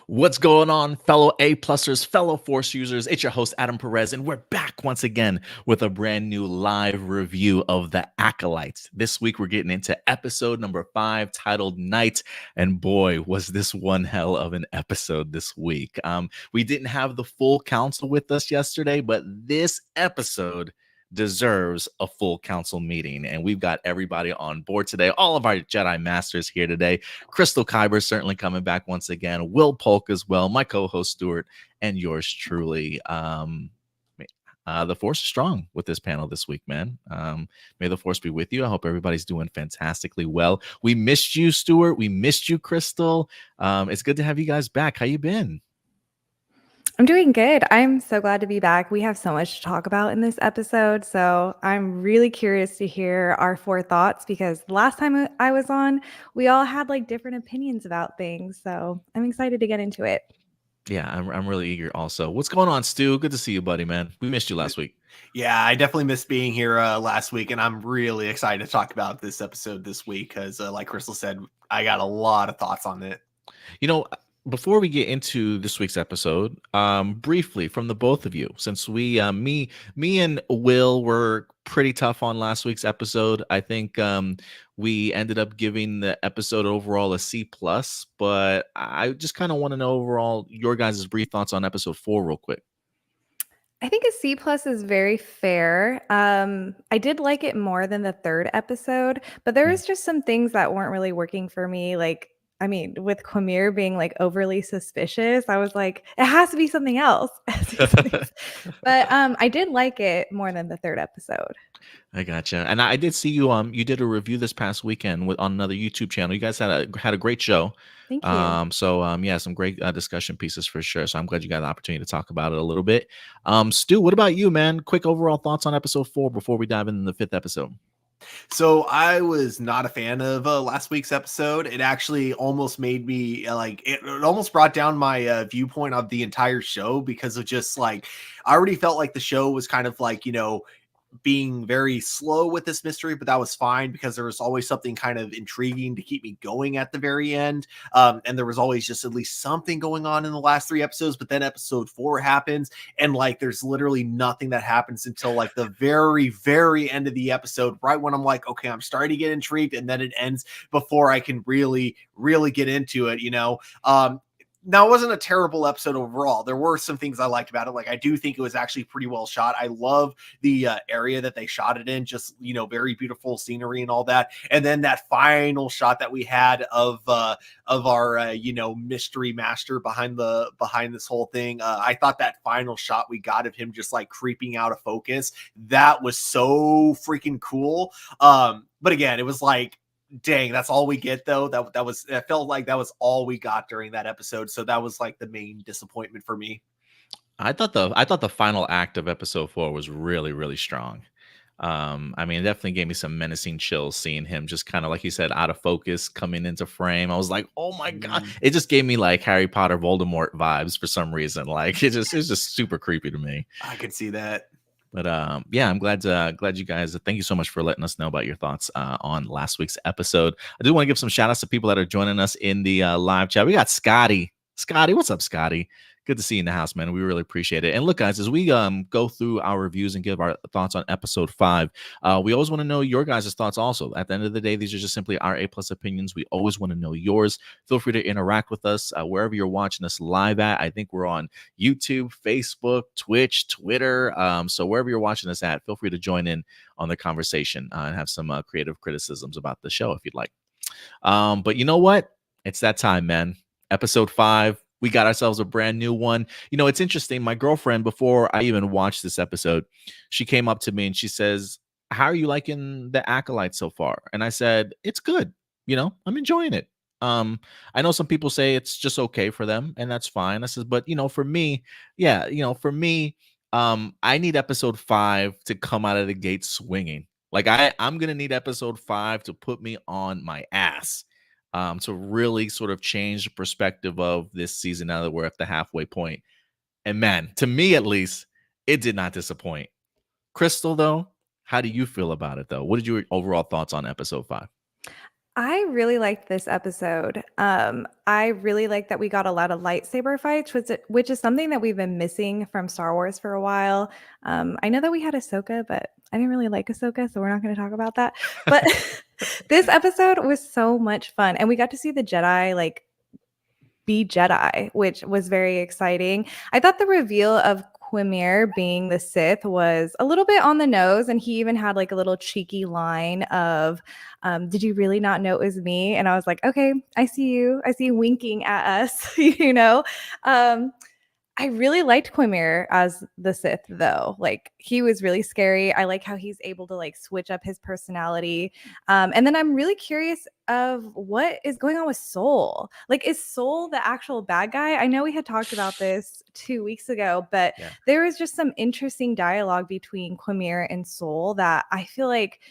What's going on, fellow A-plussers, fellow Force users? It's your host, Adam Perez, and we're back once again with a brand new live review of The Acolyte. This week, we're getting into episode number 5, titled Night, and boy, was this one hell of an episode this week. We didn't have the full council with us yesterday, but this episode deserves a full council meeting, and we've got everybody on board today. All of our Jedi Masters here today. Crystal Kyber certainly coming back once again. Will Polk as well. My co-host Stuart, and yours truly. The Force is strong with this panel this week, man. May the Force be with you. I hope everybody's doing fantastically well. We missed you, Stuart. We missed you, Crystal. It's good to have you guys back. How you been? I'm doing good. I'm so glad to be back. We have so much to talk about in this episode. So I'm really curious to hear our 4 thoughts because last time I was on, we all had like different opinions about things. So I'm excited to get into it. Yeah, I'm really eager also. What's going on, Stu? Good to see you, buddy, man. We missed you last week. Yeah, I definitely missed being here last week, and I'm really excited to talk about this episode this week because, like Crystal said, I got a lot of thoughts on it. You know, before we get into this week's episode, briefly from the both of you, since we, me and Will were pretty tough on last week's episode. I think we ended up giving the episode overall a C+, but I just kind of want to know overall your guys' brief thoughts on episode 4 real quick. I think a C+ is very fair. I did like it more than the 3rd episode, but there was just some things that weren't really working for me. Like, I mean, with Quamir being like overly suspicious, I was like, it has to be something else. But I did like it more than the 3rd episode. I gotcha. And I did see you you did a review this past weekend on another YouTube channel. You guys had a great show. Thank you. Yeah, some great discussion pieces for sure. So I'm glad you got the opportunity to talk about it a little bit. Stu, what about you, man? Quick overall thoughts on episode 4 before we dive into the 5th episode. So I was not a fan of last week's episode. It actually almost made me it almost brought down my viewpoint of the entire show because of just like I already felt like the show was kind of like, being very slow with this mystery, but that was fine because there was always something kind of intriguing to keep me going at the very end. And there was always just at least something going on in the last 3 episodes, but then episode 4 happens and like there's literally nothing that happens until like the very, very end of the episode, right when I'm like, okay, I'm starting to get intrigued, and then it ends before I can really, really get into it, Now, it wasn't a terrible episode overall. There were some things I liked about it. Like, I do think it was actually pretty well shot. I love the area that they shot it in, just, very beautiful scenery and all that. And then that final shot that we had of our, mystery master behind this whole thing. I thought that final shot we got of him just like creeping out of focus, that was so freaking cool. But again, it was like, dang, that's all we get though. It felt like that was all we got during that episode. So that was like the main disappointment for me. I thought the final act of episode 4 was really, really strong. I mean, it definitely gave me some menacing chills seeing him just kind of, like you said, out of focus, coming into frame. I was like, oh my God. It just gave me like Harry Potter Voldemort vibes for some reason. Like it's just super creepy to me. I could see that. But yeah, I'm glad you guys. Thank you so much for letting us know about your thoughts on last week's episode. I do want to give some shout outs to people that are joining us in the live chat. We got Scotty. Scotty, what's up, Scotty? Good to see you in the house, man. We really appreciate it. And look, guys, as we go through our reviews and give our thoughts on episode 5, we always want to know your guys' thoughts also. At the end of the day, these are just simply our A+ opinions. We always want to know yours. Feel free to interact with us wherever you're watching us live at. I think we're on YouTube, Facebook, Twitch, Twitter. So wherever you're watching us at, feel free to join in on the conversation and have some creative criticisms about the show if you'd like. But you know what? It's that time, man. Episode 5. We got ourselves a brand new one. It's interesting. My girlfriend, before I even watched this episode, she came up to me and she says, how are you liking The Acolyte so far? And I said, it's good. I'm enjoying it. I know some people say it's just okay for them, and that's fine. I says, but for me, I need episode 5 to come out of the gate swinging. Like I'm going to need episode 5 to put me on my ass. To really sort of change the perspective of this season now that we're at the halfway point. And man, to me at least, it did not disappoint. Crystal, though, how do you feel about it, though? What did your overall thoughts on episode 5? I really liked this episode. I really like that we got a lot of lightsaber fights, which is something that we've been missing from Star Wars for a while. I know that we had Ahsoka, but I didn't really like Ahsoka, so we're not going to talk about that. But this episode was so much fun, and we got to see the Jedi like be Jedi, which was very exciting. I thought the reveal of Quimir being the Sith was a little bit on the nose, and he even had like a little cheeky line of, "Did you really not know it was me?" And I was like, "Okay, I see you. I see you winking at us." you know. Um, I really liked Quimir as the Sith, though. Like, he was really scary. I like how he's able to like switch up his personality. And then I'm really curious of what is going on with Soul. Like, is Soul the actual bad guy? I know we had talked about this 2 weeks ago, but there was just some interesting dialogue between Quimir and Soul that I feel like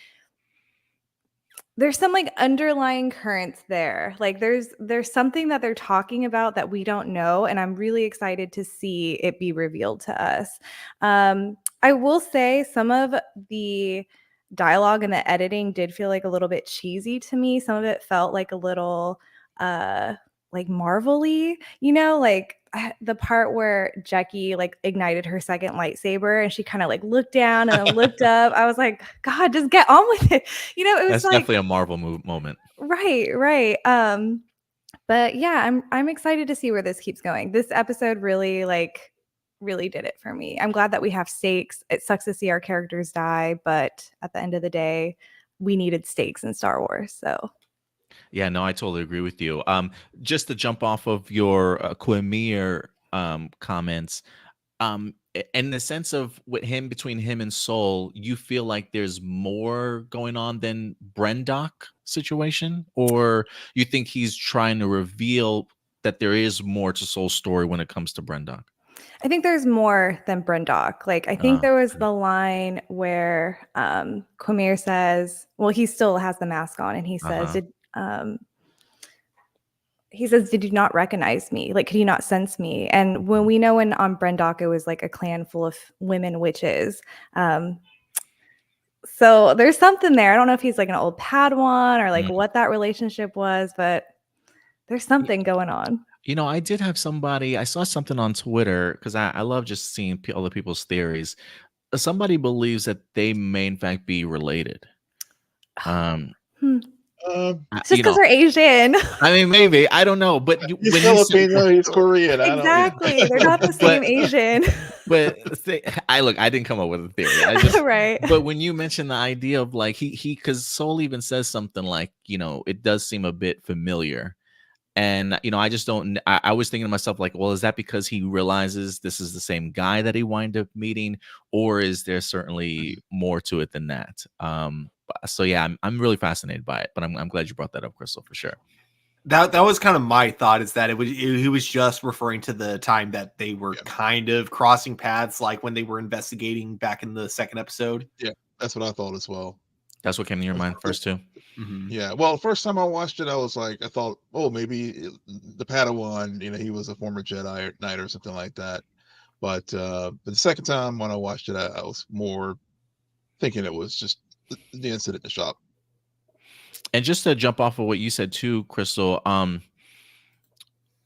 there's some like underlying currents there. Like there's something that they're talking about that we don't know, and I'm really excited to see it be revealed to us. I will say some of the dialogue and the editing did feel like a little bit cheesy to me. Some of it felt like a little like Marvel-y, like the part where Jackie like ignited her second lightsaber and she kind of like looked down and then looked up. I was like, God, just get on with it. It was That's like definitely a Marvel moment. right. But yeah, I'm excited to see where this keeps going. This episode really did it for me. I'm glad that we have stakes. It sucks to see our characters die, but at the end of the day, we needed stakes in Star Wars. So Yeah, no, I totally agree with you. Just to jump off of your Quimir comments, in the sense of between him and Soul, you feel like there's more going on than Brendock situation, or you think he's trying to reveal that there is more to Soul's story when it comes to Brendock? I think there's more than Brendock. Like, I think there was the line where Quimir says, well, he still has the mask on, and he says, did you not recognize me? Like, could you not sense me? And when we know on Brendock, it was like a clan full of women witches. So there's something there. I don't know if he's like an old Padawan or like what that relationship was, but there's something going on. I did have I saw something on Twitter, because I love just seeing other people's theories. Somebody believes that they may in fact be related. Just because they're Asian. I mean, maybe. I don't know. But he's Filipino, he's Korean. Exactly. They're not the same Asian. But I didn't come up with a theory. Right. But when you mention the idea of like because Soul even says something like, it does seem a bit familiar. And, I just don't, I was thinking to myself, like, well, is that because he realizes this is the same guy that he wind up meeting, or is there certainly more to it than that? So yeah, I'm really fascinated by it, but I'm glad you brought that up, Crystal, for sure. That was kind of my thought, is that he was just referring to the time that they were kind of crossing paths, like when they were investigating back in the second episode. Yeah, that's what I thought as well. That's what came to your mind first too. Yeah, well, first time I watched it, I thought, oh, maybe the Padawan, he was a former Jedi Knight or something like that. But the second time when I watched it, I was more thinking it was just the incident in the shop. And just to jump off of what you said too, Crystal,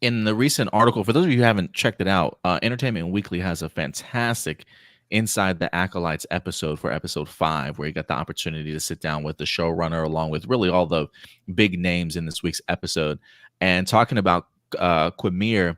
in the recent article, for those of you who haven't checked it out, Entertainment Weekly has a fantastic Inside the Acolytes episode for episode 5, where you got the opportunity to sit down with the showrunner along with really all the big names in this week's episode. And talking about Quimir,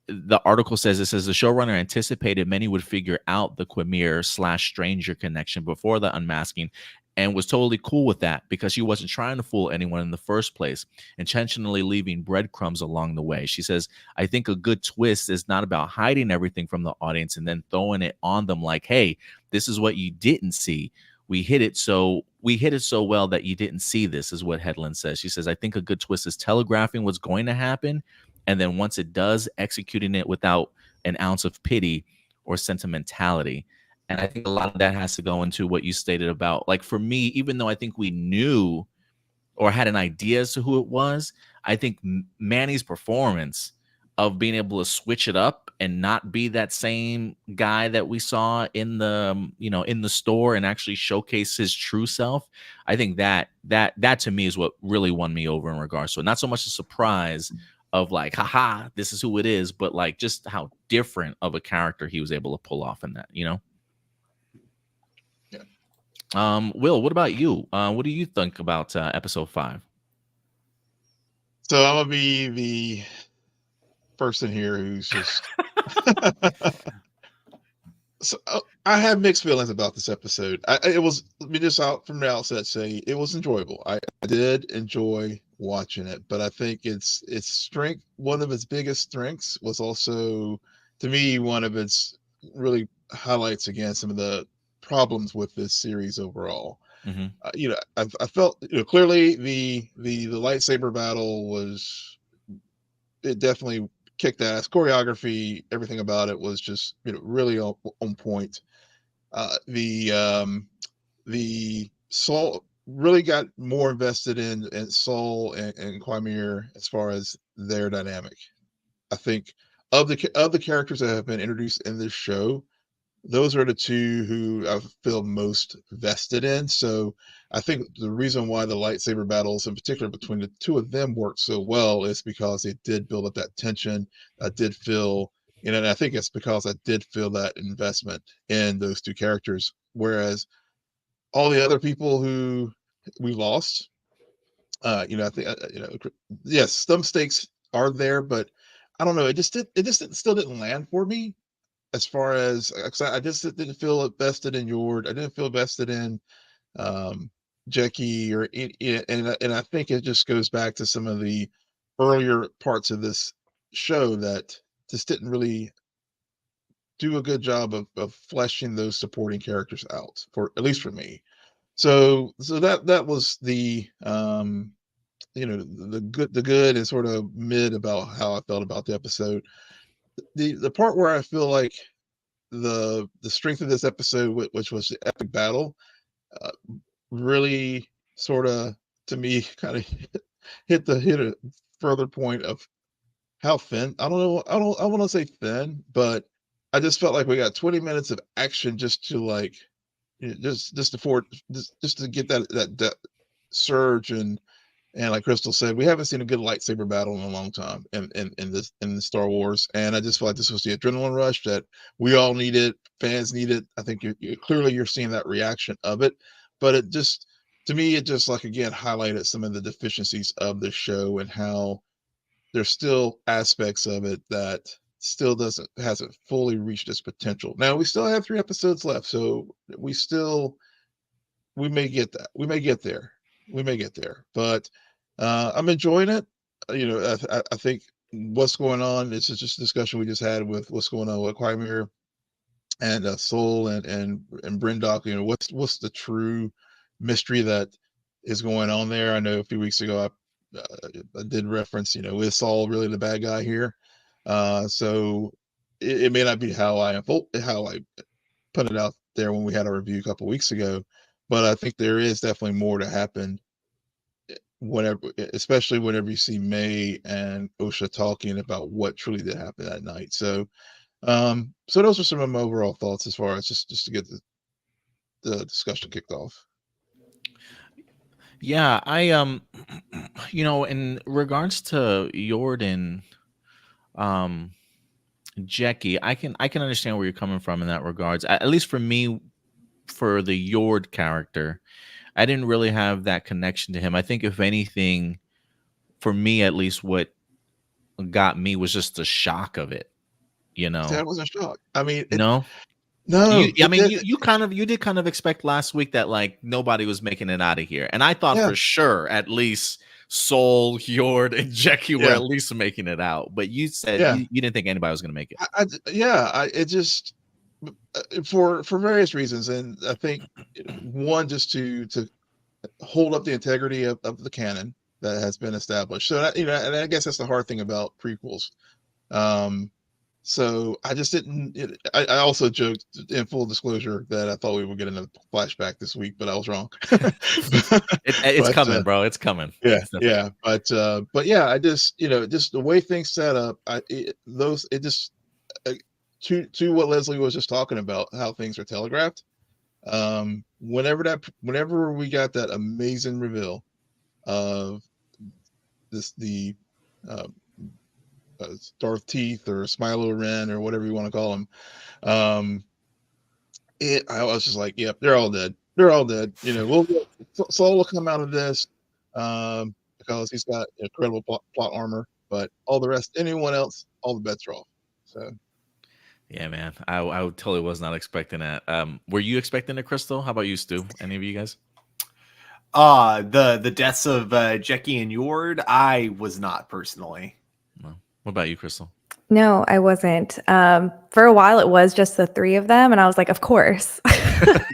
the article says, the showrunner anticipated many would figure out the Quimir/stranger connection before the unmasking, and was totally cool with that because she wasn't trying to fool anyone in the first place, intentionally leaving breadcrumbs along the way. She says, I think a good twist is not about hiding everything from the audience and then throwing it on them like, hey, this is what you didn't see. We hit it so well that you didn't see this, is what Headland says. She says, I think a good twist is telegraphing what's going to happen, and then once it does, executing it without an ounce of pity or sentimentality. And I think a lot of that has to go into what you stated about, like, for me, even though I think we knew or had an idea as to who it was, I think Manny's performance of being able to switch it up and not be that same guy that we saw in the in the store and actually showcase his true self. I think that to me is what really won me over in regards to it. Not so much a surprise of like, haha, this is who it is, but like just how different of a character he was able to pull off in that, Yeah. Will, what about you? What do you think about episode 5? So I'm gonna be the person here who's just so I have mixed feelings about this episode. It was, let me just out from the outset say it was enjoyable. I did enjoy watching it, but I think its strength, one of its biggest strengths, was also, to me, one of its really highlights again some of the problems with this series overall. I felt, clearly the lightsaber battle was, it definitely kicked ass. Choreography, everything about it was just really on point. The Saul, really got more invested in Saul and Quamir as far as their dynamic. I think of the characters that have been introduced in this show, those are the two who I feel most vested in. So I think the reason why the lightsaber battles, in particular between the two of them, worked so well is because they did build up that tension. I did feel, and I think it's because I did feel that investment in those two characters. Whereas all the other people who we lost, I think, yes, some stakes are there, but I don't know. Still didn't land for me as far as, 'cause I just didn't feel vested in Yord. I didn't feel vested in Jackie and I think it just goes back to some of the earlier parts of this show that just didn't really do a good job of fleshing those supporting characters out, for at least for me. So that was the the good and sort of mid about how I felt about the episode. The part where I feel like the strength of this episode, which was the epic battle, uh, really sort of, to me, kind of hit a further point of how thin. I don't know. I want to say thin, but I just felt like we got 20 minutes of action just to like, just to get that surge. And like Crystal said, we haven't seen a good lightsaber battle in a long time in the Star Wars, and I just feel like this was the adrenaline rush that we all needed, fans needed. I think you're seeing that reaction of it, but it just, to me, it just, like, again, highlighted some of the deficiencies of the show and how there's still aspects of it that still hasn't fully reached its potential. Now we still have 3 episodes left, so we may get that. We may get there. But I'm enjoying it. I think what's going on, this is just a discussion we just had with what's going on with Quimir and Soul and Brindok. What's the true mystery that is going on there? I know a few weeks ago I did reference, is Saul really the bad guy here? So it may not be how I put it out there when we had a review a couple weeks ago, but I think there is definitely more to happen especially whenever you see May and Osha talking about what truly did happen that night. So those are some of my overall thoughts as far as just to get the discussion kicked off. Yeah, I in regards to Jordan, Jackie, I can understand where you're coming from in that regards. At least for me, for the Yord character, I didn't really have that connection to him. I think if anything, for me at least, what got me was just the shock of it. That was a shock. I mean, No, you did kind of expect last week that like nobody was making it out of here, and I thought for sure at least Soul, Yord, and Jackie were at least making it out. But you said you didn't think anybody was going to make it. It just, for various reasons, and I think one, just to hold up the integrity of the canon that has been established. So and I guess that's the hard thing about prequels. So I just didn't. I also joked in full disclosure that I thought we would get another flashback this week, but I was wrong. It's But, coming, bro. It's coming. yeah, It's definitely- yeah, but yeah, I just just the way things set up, to what Leslie was just talking about, how things are telegraphed. Whenever we got that amazing reveal of the uh, Darth Teeth or Smilo Ren or whatever you want to call him, I was just like, yep, they're all dead. They're all dead. Saul will come out of this because he's got incredible plot armor, but all the rest, anyone else, all the bets are off. So. Yeah, man. I totally was not expecting that. Were you expecting it, Crystal? How about you, Stu? Any of you guys? The deaths of Jackie and Yord, I was not personally. No. What about you, Crystal? No, I wasn't. For a while, it was just the three of them, and I was like, of course.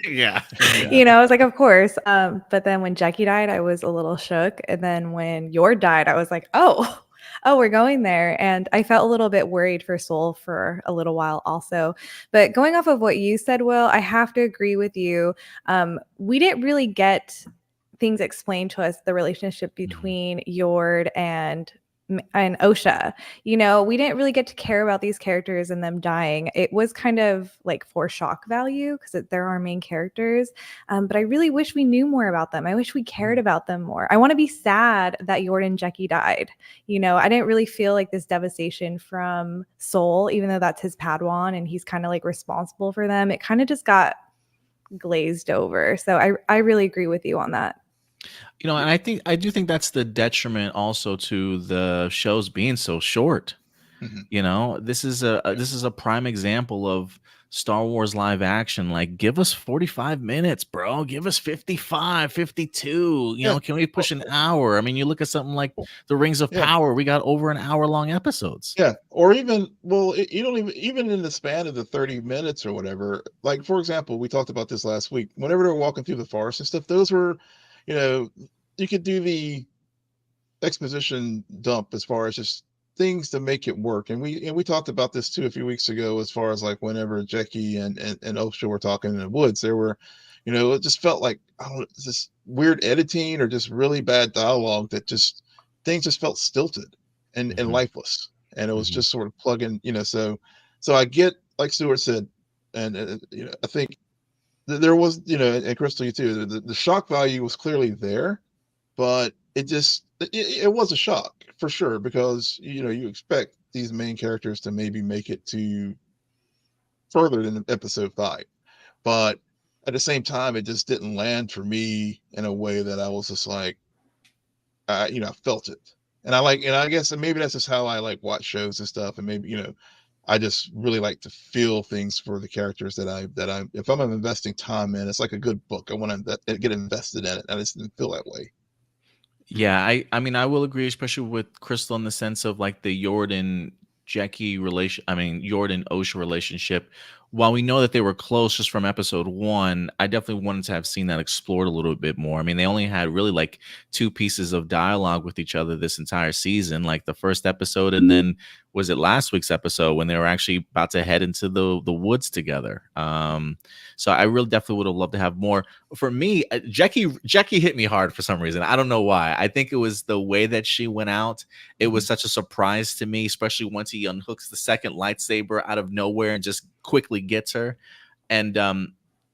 Yeah. I was like, of course. But then when Jackie died, I was a little shook, and then when Yord died, I was like, oh, we're going there. And I felt a little bit worried for Soul for a little while also. But going off of what you said, Will, I have to agree with you. We didn't really get things explained to us, the relationship between Yord and Osha. We didn't really get to care about these characters and them dying. It was kind of like for shock value because they're our main characters. But I really wish we knew more about them. I wish we cared about them more. I want to be sad that Yord and Jackie died. I didn't really feel like this devastation from Soul, even though that's his Padawan and he's kind of like responsible for them. It kind of just got glazed over. So I really agree with you on that. And I do think that's the detriment also to the shows being so short. Mm-hmm. This is a prime example of Star Wars live action. Like, give us 45 minutes, bro. Give us 55, 52. Can we push an hour? I mean, you look at something like The Rings of Power, we got over an hour-long episodes. Yeah, or even, you don't even in the span of the 30 minutes or whatever. Like, for example, we talked about this last week. Whenever they're walking through the forest and stuff, those were, you could do the exposition dump as far as just things to make it work. And we talked about this too a few weeks ago, as far as like whenever Jackie and Osha were talking in the woods, there were, it just felt like, I don't know, this weird editing or just really bad dialogue that things just felt stilted and lifeless. And it was just sort of plugging, so I get, like Stuart said, and I think there was, and Crystal, you too, the shock value was clearly there, but it was a shock for sure, because you expect these main characters to maybe make it to further than episode 5, but at the same time, it just didn't land for me in a way that I was just like, I felt it. And I guess maybe that's just how I like watch shows and stuff, and maybe I just really like to feel things for the characters that I if I'm investing time in, it's like a good book. I want to get invested in it. I just didn't feel that way. Yeah, I mean, I will agree, especially with Crystal, in the sense of like the Yord and Jackie Yord and Osha relationship. While we know that they were close just from episode 1, I definitely wanted to have seen that explored a little bit more. I mean, they only had really like 2 pieces of dialogue with each other this entire season, like the first episode, and then was it last week's episode when they were actually about to head into the woods together. So I really definitely would have loved to have more. For me, Jackie hit me hard for some reason. I don't know why. I think it was the way that she went out. It was such a surprise to me, especially once he unhooks the second lightsaber out of nowhere and just quickly gets her. And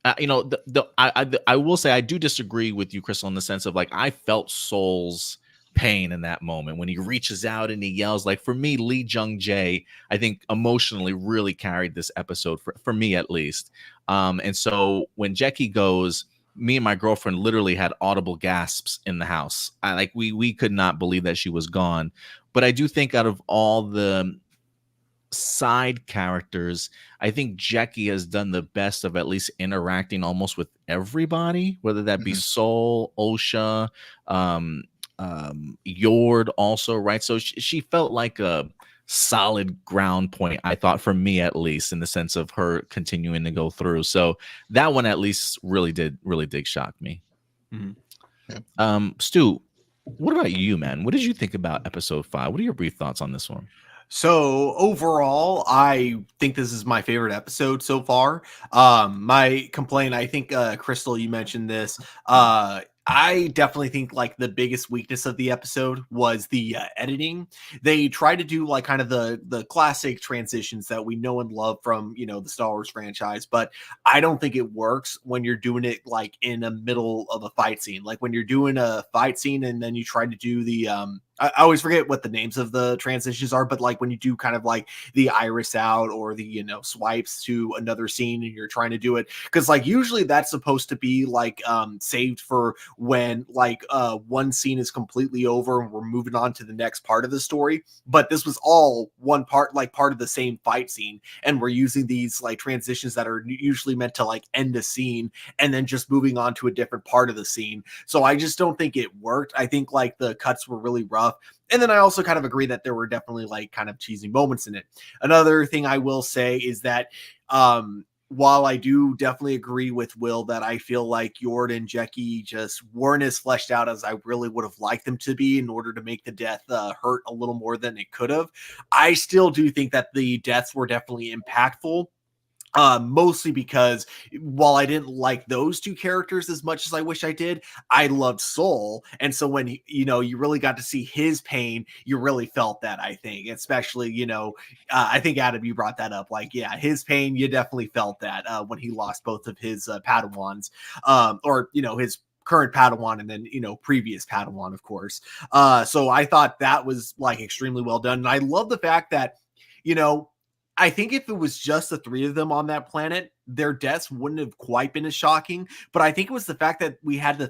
I will say I do disagree with you, Crystal, in the sense of like I felt Soul's pain in that moment when he reaches out and he yells. Like, for me, Lee Jung Jae, I think emotionally really carried this episode for me at least. And so when Jackie goes, me and my girlfriend literally had audible gasps in the house. We could not believe that she was gone. But I do think out of all the side characters, I think Jackie has done the best of at least interacting almost with everybody, whether that be Soul, Osha, Yord also, right? So she felt like a solid ground point, I thought, for me at least, in the sense of her continuing to go through. So that one at least really did shock me. Stu, what about you, man? What did you think about episode 5? What are your brief thoughts on this one? So overall, I think this is my favorite episode so far. My complaint, I think, Crystal, you mentioned this. I definitely think like the biggest weakness of the episode was the editing. They tried to do like kind of the classic transitions that we know and love from the Star Wars franchise, but I don't think it works when you're doing it like in the middle of a fight scene. Like when you're doing a fight scene and then you try to do the I always forget what the names of the transitions are, but like when you do kind of like the iris out or the swipes to another scene and you're trying to do it, because like usually that's supposed to be like saved for when like one scene is completely over and we're moving on to the next part of the story. But this was all one part, like part of the same fight scene, and we're using these like transitions that are usually meant to like end a scene and then just moving on to a different part of the scene. So I just don't think it worked. I think like the cuts were really rough. And then I also kind of agree that there were definitely like kind of cheesy moments in it. Another thing I will say is that while I do definitely agree with Will that I feel like Yord and Jecki just weren't as fleshed out as I really would have liked them to be in order to make the death hurt a little more than it could have, I still do think that the deaths were definitely impactful. Mostly because while I didn't like those two characters as much as I wish I did, I loved Soul. And so when you really got to see his pain, you really felt that, I think, especially, I think Adam, you brought that up. Like, yeah, his pain, you definitely felt that when he lost both of his Padawans, or, his current Padawan and then, previous Padawan, of course. So I thought that was like extremely well done. And I love the fact that, I think if it was just the three of them on that planet, their deaths wouldn't have quite been as shocking. But I think it was the fact that we had the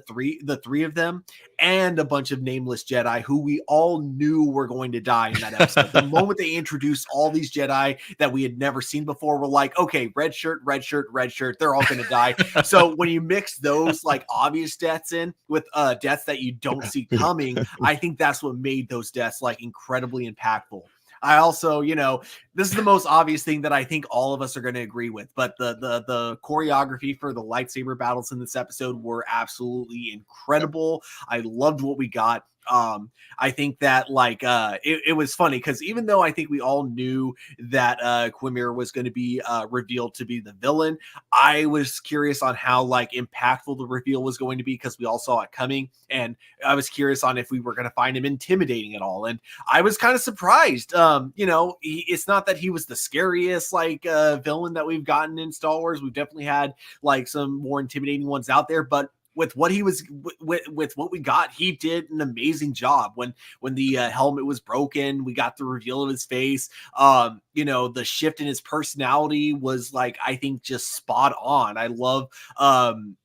three of them and a bunch of nameless Jedi who we all knew were going to die in that episode. The moment they introduced all these Jedi that we had never seen before, we're like, okay, red shirt, red shirt, red shirt, they're all going to die. So when you mix those like obvious deaths in with deaths that you don't see coming, I think that's what made those deaths like incredibly impactful. I also, this is the most obvious thing that I think all of us are going to agree with, but the choreography for the lightsaber battles in this episode were absolutely incredible. I loved what we got. I think that like it was funny because even though I think we all knew that Quimir was going to be revealed to be the villain, I was curious on how like impactful the reveal was going to be because we all saw it coming, and I was curious on if we were going to find him intimidating at all, and I was kind of surprised. It's not that he was the scariest like villain that we've gotten in Star Wars. We've definitely had like some more intimidating ones out there, but with what he was with what we got, he did an amazing job. When the helmet was broken, we got the reveal of his face. The shift in his personality was like, I think, just spot on. I love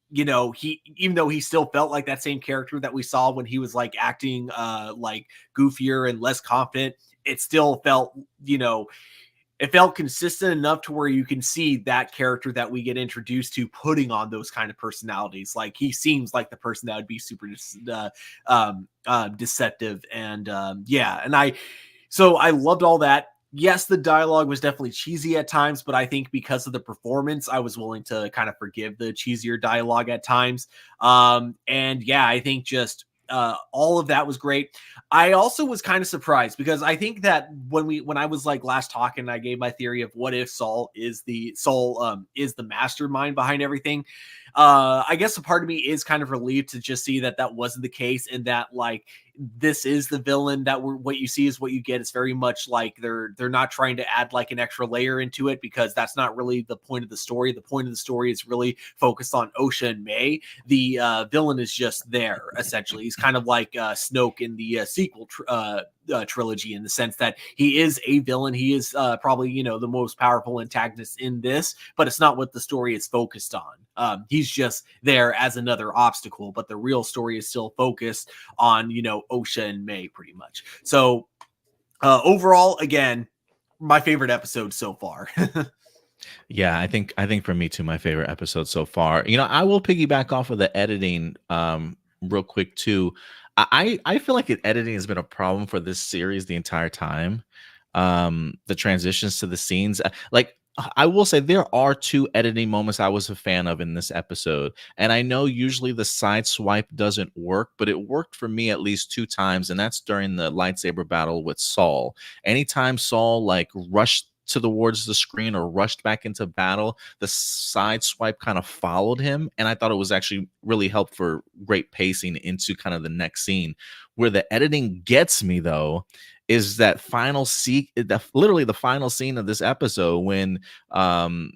he, even though he still felt like that same character that we saw when he was like acting like goofier and less confident, it still felt it felt consistent enough to where you can see that character that we get introduced to putting on those kind of personalities. Like he seems like the person that would be super deceptive. And so I loved all that. Yes, the dialogue was definitely cheesy at times, but I think because of the performance, I was willing to kind of forgive the cheesier dialogue at times. I think just all of that was great. I also was kind of surprised because I think that when I was like last talking, I gave my theory of what if Saul is the mastermind behind everything. I guess a part of me is kind of relieved to just see that wasn't the case, and that like this is the villain, that what you see is what you get. It's very much like they're not trying to add like an extra layer into it, because that's not really the point of the story. The point of the story is really focused on Osha and May. The villain is just there, essentially. He's kind of like Snoke in the sequel trilogy, in the sense that he is a villain. He is probably the most powerful antagonist in this, but it's not what the story is focused on. He's just there as another obstacle, but the real story is still focused on Osha and May, pretty much. So overall, again, my favorite episode so far. Yeah, I think for me too, my favorite episode so far. I will piggyback off of the editing real quick too. I feel like editing has been a problem for this series the entire time. The transitions to the scenes, like I will say there are two editing moments I was a fan of in this episode. And I know usually the side swipe doesn't work, but it worked for me at least two times. And that's during the lightsaber battle with Saul. Anytime Saul like rushed towards the screen or rushed back into battle, the side swipe kind of followed him. And I thought it was actually really helped for great pacing into kind of the next scene. Where the editing gets me though is that literally the final scene of this episode when Smilo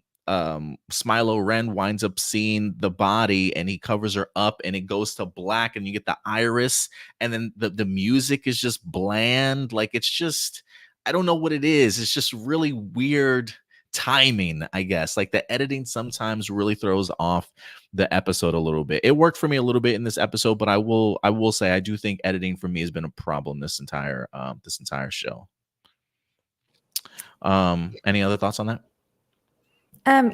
Ren winds up seeing the body and he covers her up and it goes to black and you get the iris and then the music is just bland. Like it's just, I don't know what it is. It's just really weird timing, I guess. Like the editing sometimes really throws off the episode a little bit. It worked for me a little bit in this episode, but I will say I do think editing for me has been a problem this entire show. Any other thoughts on that?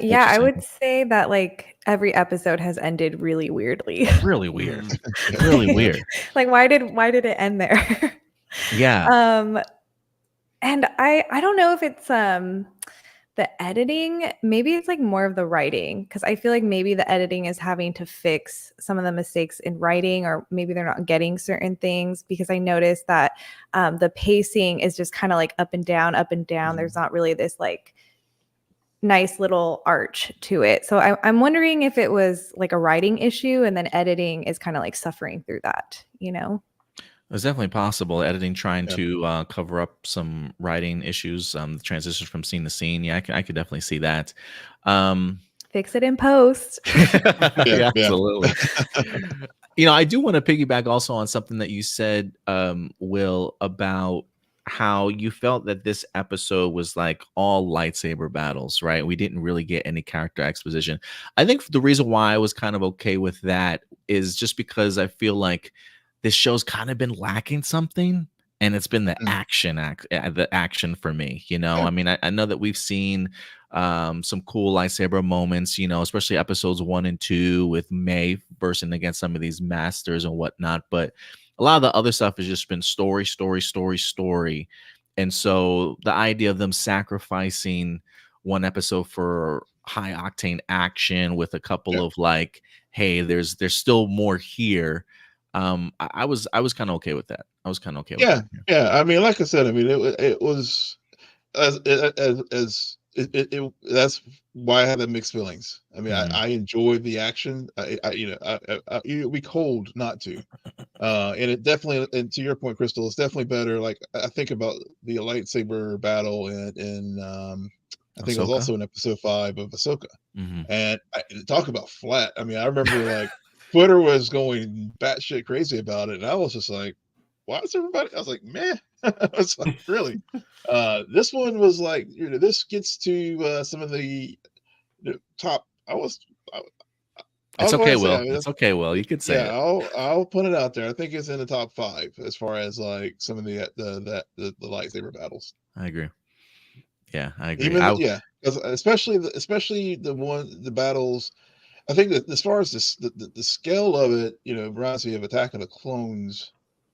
Yeah, I would say that like every episode has ended really weirdly. Really weird. Really weird. Like why did it end there? Yeah. And I don't know if it's the editing, maybe it's like more of the writing, because I feel like maybe the editing is having to fix some of the mistakes in writing, or maybe they're not getting certain things, because I noticed that the pacing is just kind of like up and down, up and down. There's not really this like nice little arch to it. So I'm wondering if it was like a writing issue and then editing is kind of like suffering through that, you know? It's definitely possible. Editing trying to cover up some writing issues, the transition from scene to scene. Yeah, I could definitely see that. Fix it in post. Yeah, absolutely. I do want to piggyback also on something that you said, Will, about how you felt that this episode was like all lightsaber battles, right? We didn't really get any character exposition. I think the reason why I was kind of okay with that is just because I feel like this show's kind of been lacking something, and it's been the action for me. I mean, I know that we've seen some cool lightsaber moments, especially episodes 1 and 2 with May versing against some of these masters and whatnot. But a lot of the other stuff has just been story. And so the idea of them sacrificing one episode for high octane action with a couple of like, hey, there's still more here. I was kind of okay with that. I was kind of okay with that. Yeah. I mean, like I said, I mean, it was that's why I had the mixed feelings. I mean, I enjoyed the action. You'd be cold not to. And it definitely, and to your point, Crystal, it's definitely better. Like I think about the lightsaber battle in I think it was also in episode 5 of Ahsoka. And talk about flat. I mean, I remember like Twitter was going batshit crazy about it, and I was just like, "Why is everybody?" I was like, "Man," I was like, "Really?" This one was like, this gets to some of the top. It's okay, Will. It's okay, Will. You could say it. I'll put it out there. I think it's in the top 5 as far as like some of the lightsaber battles. I agree. Yeah, I agree. Especially the battles. I think that as far as the scale of it, reminds me of Attack of the Clones.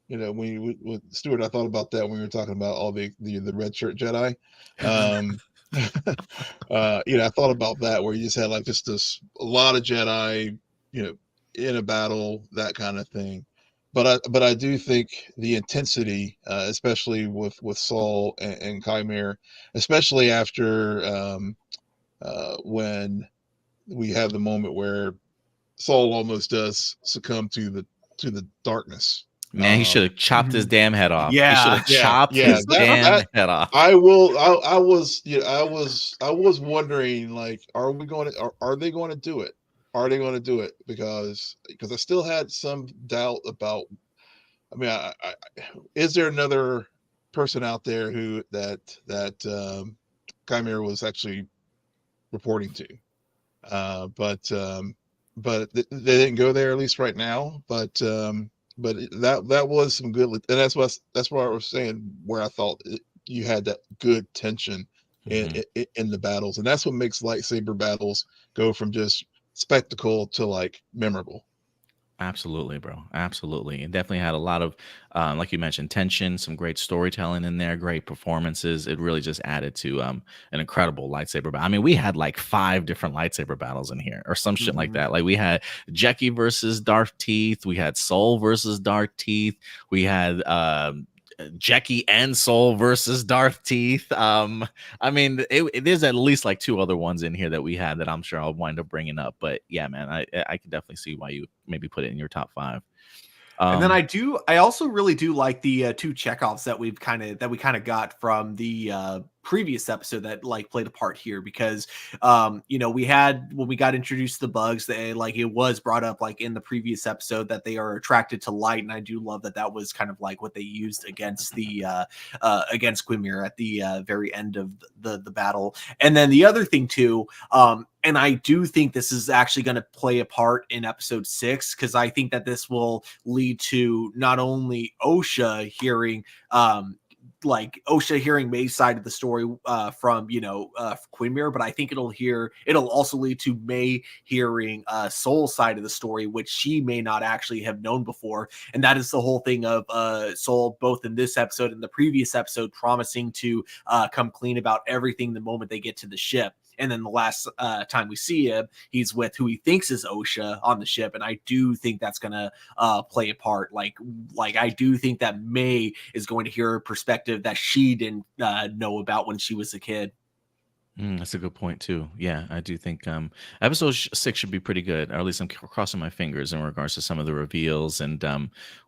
With Stuart, I thought about that when we were talking about all the red shirt Jedi. I thought about that where you just had like just a lot of Jedi, in a battle, that kind of thing. But I do think the intensity, especially with Saul and Chimera, especially after when we have the moment where Saul almost does succumb to the darkness. Man, he should have chopped his damn head off. Yeah, he should have chopped his damn head off. I was wondering, like, are they going to do it? Are they going to do it? Because I still had some doubt about. I mean, is there another person out there who that Chimera was actually reporting to? But they didn't go there, at least right now. But that was some good, and that's what I was saying, where I thought you had that good tension in the battles, and that's what makes lightsaber battles go from just spectacle to like memorable. Absolutely, bro. Absolutely. It definitely had a lot of, like you mentioned, tension, some great storytelling in there, great performances. It really just added to an incredible lightsaber battle. I mean, we had like 5 different lightsaber battles in here or some shit like Mhm. that. Like we had Jackie versus Darth Teeth. We had Soul versus Darth Teeth. We had Jackie and Soul versus Darth Teeth. I mean, there's at least like 2 other ones in here that we had that I'm sure I'll wind up bringing up. But yeah, man, I can definitely see why you maybe put it in your top 5. And then Um, I also really do like the two checkoffs that we kind of got from the previous episode that like played a part here because you know, we had when we got introduced to the bugs, they like it was brought up like in the previous episode that they are attracted to light, and I do love that that was kind of like what they used against the against Quimir at the very end of the battle. And then the other thing too, and I do think this is actually going to play a part in episode 6 because I think that this will lead to not only Osha hearing like Osha hearing May's side of the story from Quimir, but I think it'll also lead to May hearing Soul's side of the story, which she may not actually have known before. And that is the whole thing of Soul, both in this episode and the previous episode, promising to come clean about everything the moment they get to the ship. And then the last time we see him, he's with who he thinks is Osha on the ship, and I do think that's gonna play a part. Like I do think that May is going to hear a perspective that she didn't know about when she was a kid. that's a good point too. Yeah, I do think episode 6 should be pretty good, or at least I'm crossing my fingers in regards to some of the reveals and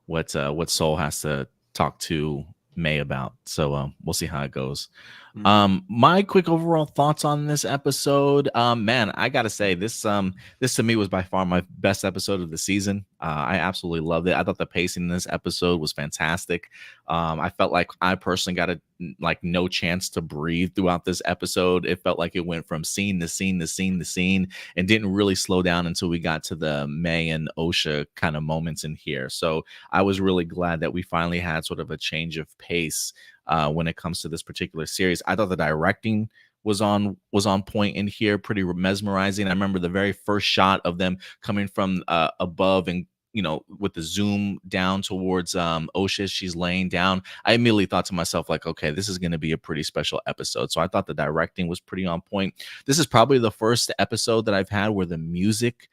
what Soul has to talk to May about. So we'll see how it goes. Mhm. My quick overall thoughts on this episode. Man, I gotta say this to me was by far my best episode of the season. I absolutely loved it. I thought the pacing in this episode was fantastic. I felt like I personally got like no chance to breathe throughout this episode. It felt like it went from scene to scene to scene to scene and didn't really slow down until we got to the May and Osha kind of moments in here. So I was really glad that we finally had sort of a change of pace when it comes to this particular series. I thought the directing was on point in here, pretty mesmerizing. I remember the very first shot of them coming from above and with the zoom down towards Osha, she's laying down. I immediately thought to myself, like, okay, this is going to be a pretty special episode. So I thought the directing was pretty on point. This is probably the first episode that I've had where the music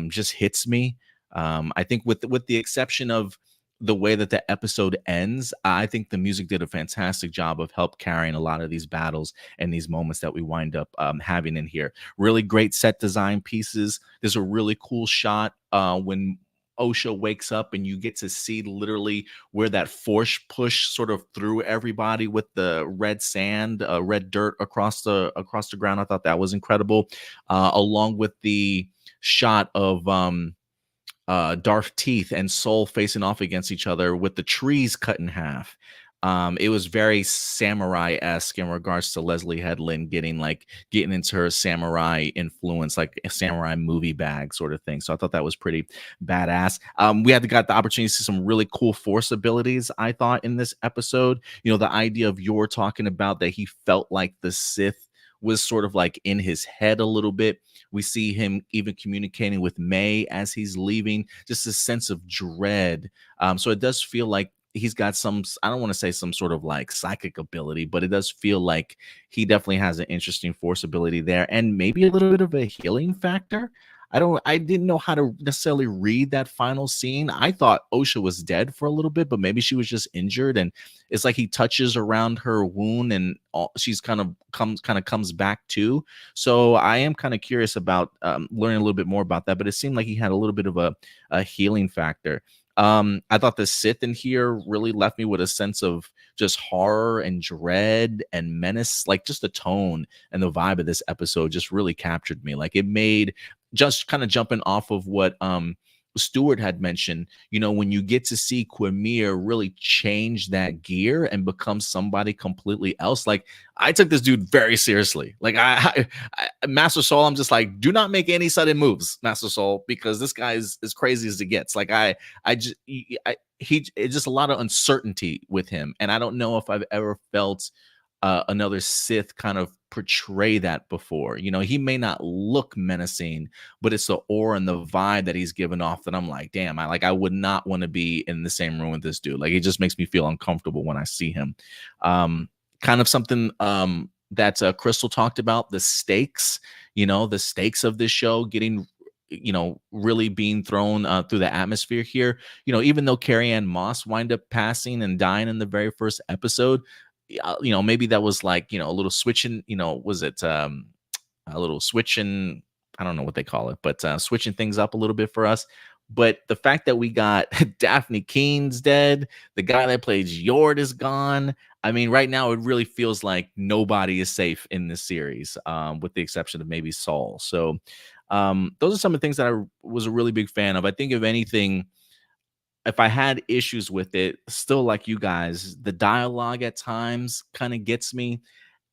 just hits me. I think with the exception of the way that the episode ends, I think the music did a fantastic job of help carrying a lot of these battles and these moments that we wind up having in here. Really great set design pieces. There's a really cool shot when Osha wakes up and you get to see literally where that force push sort of threw everybody with the red sand, red dirt across the ground. I thought that was incredible, along with the shot of Darth Teeth and Soul facing off against each other with the trees cut in half. It was very samurai-esque in regards to Leslie Headland getting into her samurai influence, like a samurai movie bag sort of thing. So I thought that was pretty badass. We got the opportunity to see some really cool force abilities, I thought, in this episode. The idea of Yor talking about that he felt like the Sith was sort of like in his head a little bit. We see him even communicating with May as he's leaving, just a sense of dread. So it does feel like he's got some, I don't want to say some sort of like psychic ability, but it does feel like he definitely has an interesting force ability there and maybe a little bit of a healing factor. I didn't know how to necessarily read that final scene. I thought Osha was dead for a little bit, but maybe she was just injured. And it's like he touches around her wound and she's kind of comes back too. So I am kind of curious about learning a little bit more about that, but it seemed like he had a little bit of a healing factor. I thought the Sith in here really left me with a sense of just horror and dread and menace. Like just the tone and the vibe of this episode just really captured me. Like it made, just kind of jumping off of what Stuart had mentioned, when you get to see Quimir really change that gear and become somebody completely else. Like I took this dude very seriously. Like I Master Soul, I'm just like, do not make any sudden moves, Master Soul, because this guy is as crazy as it gets. Like it's just a lot of uncertainty with him. And I don't know if I've ever felt another Sith kind of portray that before. You know, he may not look menacing, but it's the aura and the vibe that he's given off that I'm like, damn, I would not want to be in the same room with this dude. Like, it just makes me feel uncomfortable when I see him. Kind of something that Crystal talked about, the stakes, you know, the stakes of this show getting, you know, really being thrown through the atmosphere here. You know, even though Carrie Ann Moss wind up passing and dying in the very first episode, you know, maybe that was like, you know, a little switching, you know, was it a little switching, I don't know what they call it, but switching things up a little bit for us. But the fact that we got Daphne Keene's dead, the guy that plays Yord is gone. I mean, right now it really feels like nobody is safe in this series, with the exception of maybe Saul. So those are some of the things that I was a really big fan of. I think, if anything, if I had issues with it, still like you guys, the dialogue at times kind of gets me.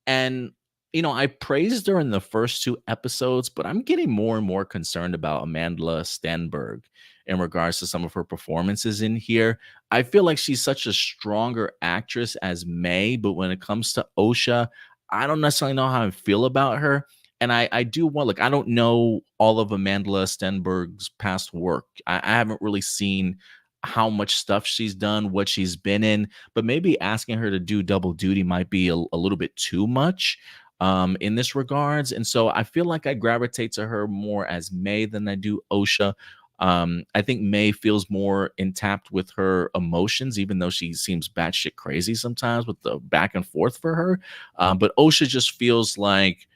And, you know, I praised her in the first 2 episodes, but I'm getting more and more concerned about Amanda Stenberg in regards to some of her performances in here. I feel like she's such a stronger actress as May, but when it comes to Osha, I don't necessarily know how I feel about her. And I do want, like, I don't know all of Amanda Stenberg's past work. I haven't really seen how much stuff she's done, what she's been in, but maybe asking her to do double duty might be a little bit too much in this regards. And so I feel like I gravitate to her more as May than I do Osha. I think May feels more intact with her emotions, even though she seems batshit crazy sometimes with the back and forth for her. But Osha just feels like,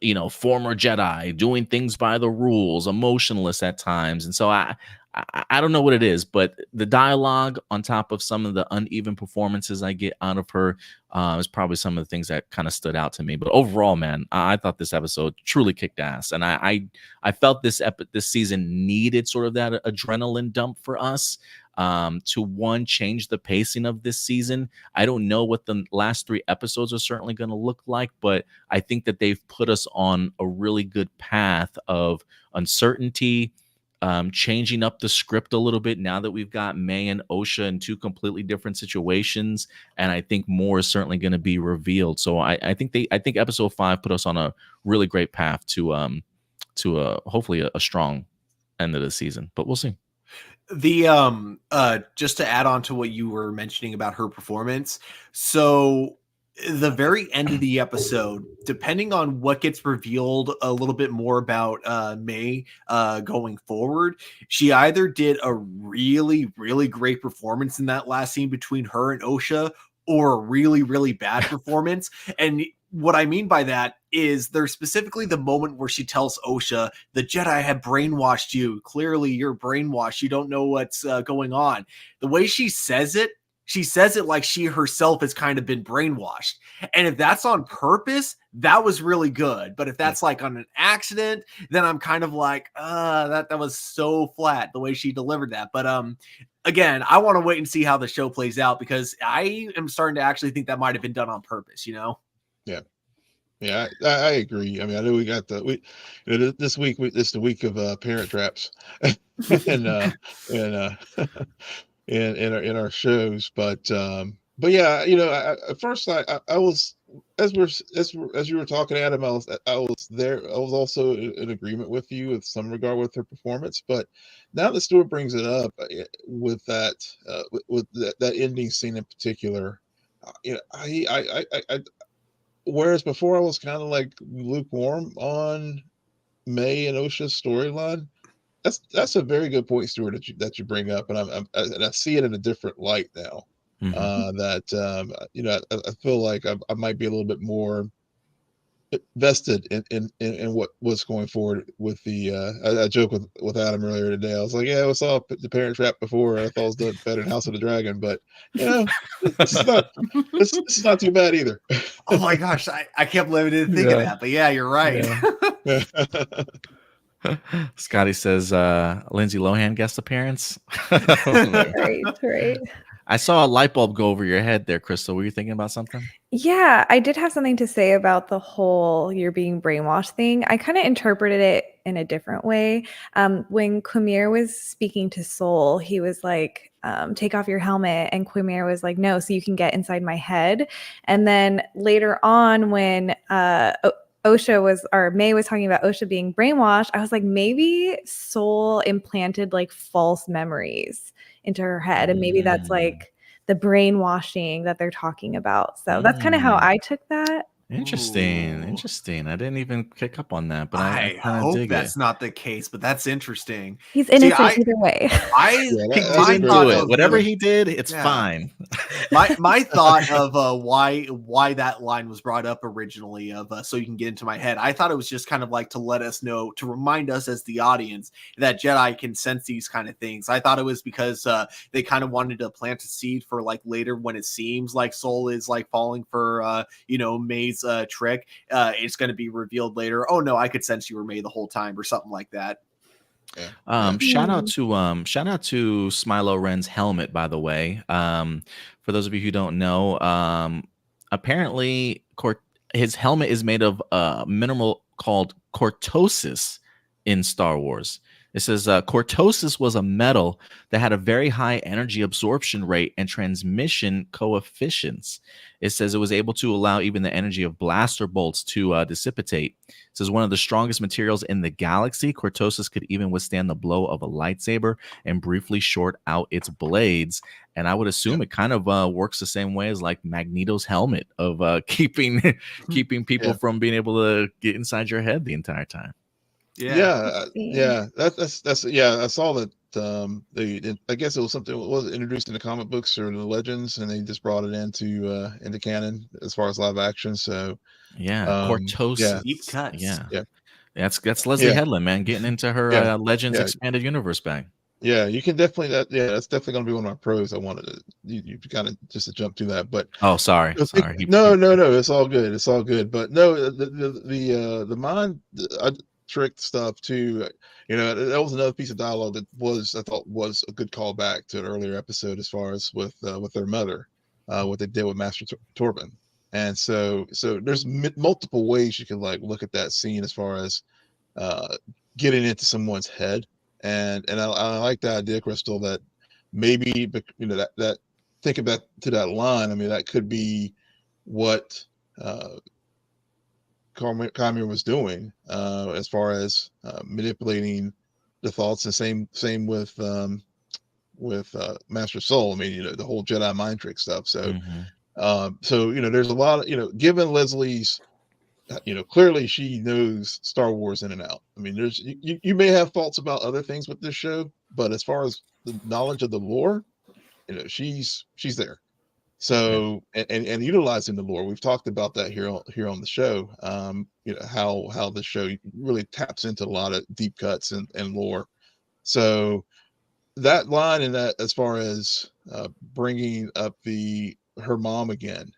you know, former Jedi doing things by the rules, emotionless at times. And so I don't know what it is, but the dialogue on top of some of the uneven performances I get out of her is probably some of the things that kind of stood out to me. But overall, man, I thought this episode truly kicked ass, and I felt this season needed sort of that adrenaline dump for us to change the pacing of this season. I don't know what the last 3 episodes are certainly going to look like, but I think that they've put us on a really good path of uncertainty. Changing up the script a little bit now that we've got May and Osha in 2 completely different situations, and I think more is certainly going to be revealed. So I think episode 5 put us on a really great path to hopefully a strong end of the season, but we'll see. The just to add on to what you were mentioning about her performance, so the very end of the episode, depending on what gets revealed a little bit more about May going forward, she either did a really, really great performance in that last scene between her and Osha, or a really, really bad performance. And what I mean by that is there's specifically the moment where she tells Osha, the Jedi have brainwashed you. Clearly you're brainwashed. You don't know what's going on. The way she says it like she herself has kind of been brainwashed. And if that's on purpose, that was really good. But if that's like on an accident, then I'm kind of like, that was so flat the way she delivered that. But again, I want to wait and see how the show plays out, because I am starting to actually think that might have been done on purpose, you know? Yeah, I agree. I mean, I know we got this week. It's the week of Parent Traps, and in our shows. But yeah, you know, at first I was, as you were talking, Adam, I was there. I was also in agreement with you with some regard with her performance. But now that Stuart brings it up with that that ending scene in particular, you know, I whereas before I was kind of like lukewarm on May and Osha's storyline. That's a very good point, Stuart, that you bring up, and I see it in a different light now. Mm-hmm. That you know, I feel like I might be a little bit more vested in what's going forward with the. I joked with Adam earlier today. I was like, yeah, I saw the Parent Trap before. I thought it was doing better than House of the Dragon, but you know, this is not too bad either. Oh my gosh, I can't believe I didn't think of that. But yeah, you're right. Yeah. Scotty says Lindsay Lohan guest appearance. Right. I saw a light bulb go over your head there, Crystal. Were you thinking about something? Yeah, I did have something to say about the whole you're being brainwashed thing. I kind of interpreted it in a different way. When Quamir was speaking to Soul, he was like, take off your helmet. And Quimir was like, no, so you can get inside my head. And then later on, when Osha was, or May was talking about Osha being brainwashed, I was like, maybe Soul implanted like false memories into her head. And maybe that's like the brainwashing that they're talking about. So that's kind of how I took that. Interesting. Ooh. Interesting. I didn't even pick up on that, but I I kind of hope dig that's it. not the case, but that's interesting. He's innocent either way. I Yeah, think that's my Didn't thought do it. of Whatever the- he did, it's Yeah. fine. my thought of why that line was brought up originally of so you can get into my head. I thought it was just kind of like to let us know, to remind us as the audience that Jedi can sense these kind of things. I thought it was because they kind of wanted to plant a seed for like later when it seems like Soul is like falling for May's trick. It's going to be revealed later. Oh no, I could sense you were May the whole time or something like that. Shout out to Smilo Ren's helmet, by the way. For those of you who don't know, apparently his helmet is made of a mineral called cortosis in Star Wars. It says cortosis was a metal that had a very high energy absorption rate and transmission coefficients. It says it was able to allow even the energy of blaster bolts to dissipate. It says one of the strongest materials in the galaxy, cortosis could even withstand the blow of a lightsaber and briefly short out its blades. And I would assume it kind of works the same way as like Magneto's helmet of keeping people from being able to get inside your head the entire time. Yeah. That's I saw that. I guess it was something that was introduced in the comic books or the legends, and they just brought it into canon as far as live action. So cortosis. Deep cuts. Yeah. That's Leslie Headland, man, getting into her Legends expanded universe bag. Yeah, you can definitely that's definitely going to be one of my pros. I wanted to you kind of just to jump to that, but sorry. No, it's all good. It's all good. But no, the mind trick stuff too. That was another piece of dialogue that I thought was a good callback to an earlier episode as far as with their mother, what they did with Master Torben. And so there's multiple ways you can like look at that scene as far as getting into someone's head. And I like the idea, Crystal, that maybe that thinking back to that line. I mean, that could be what Kamiya was doing as far as manipulating the thoughts. And same with Master Soul. I mean, the whole Jedi mind trick stuff. So there's a lot of given Leslie's. Clearly she knows Star Wars in and out. I mean, there's you may have faults about other things with this show, but as far as the knowledge of the lore, she's there. So and utilizing the lore, we've talked about that here on the show. How the show really taps into a lot of deep cuts and lore. So that line and that as far as bringing up her mom again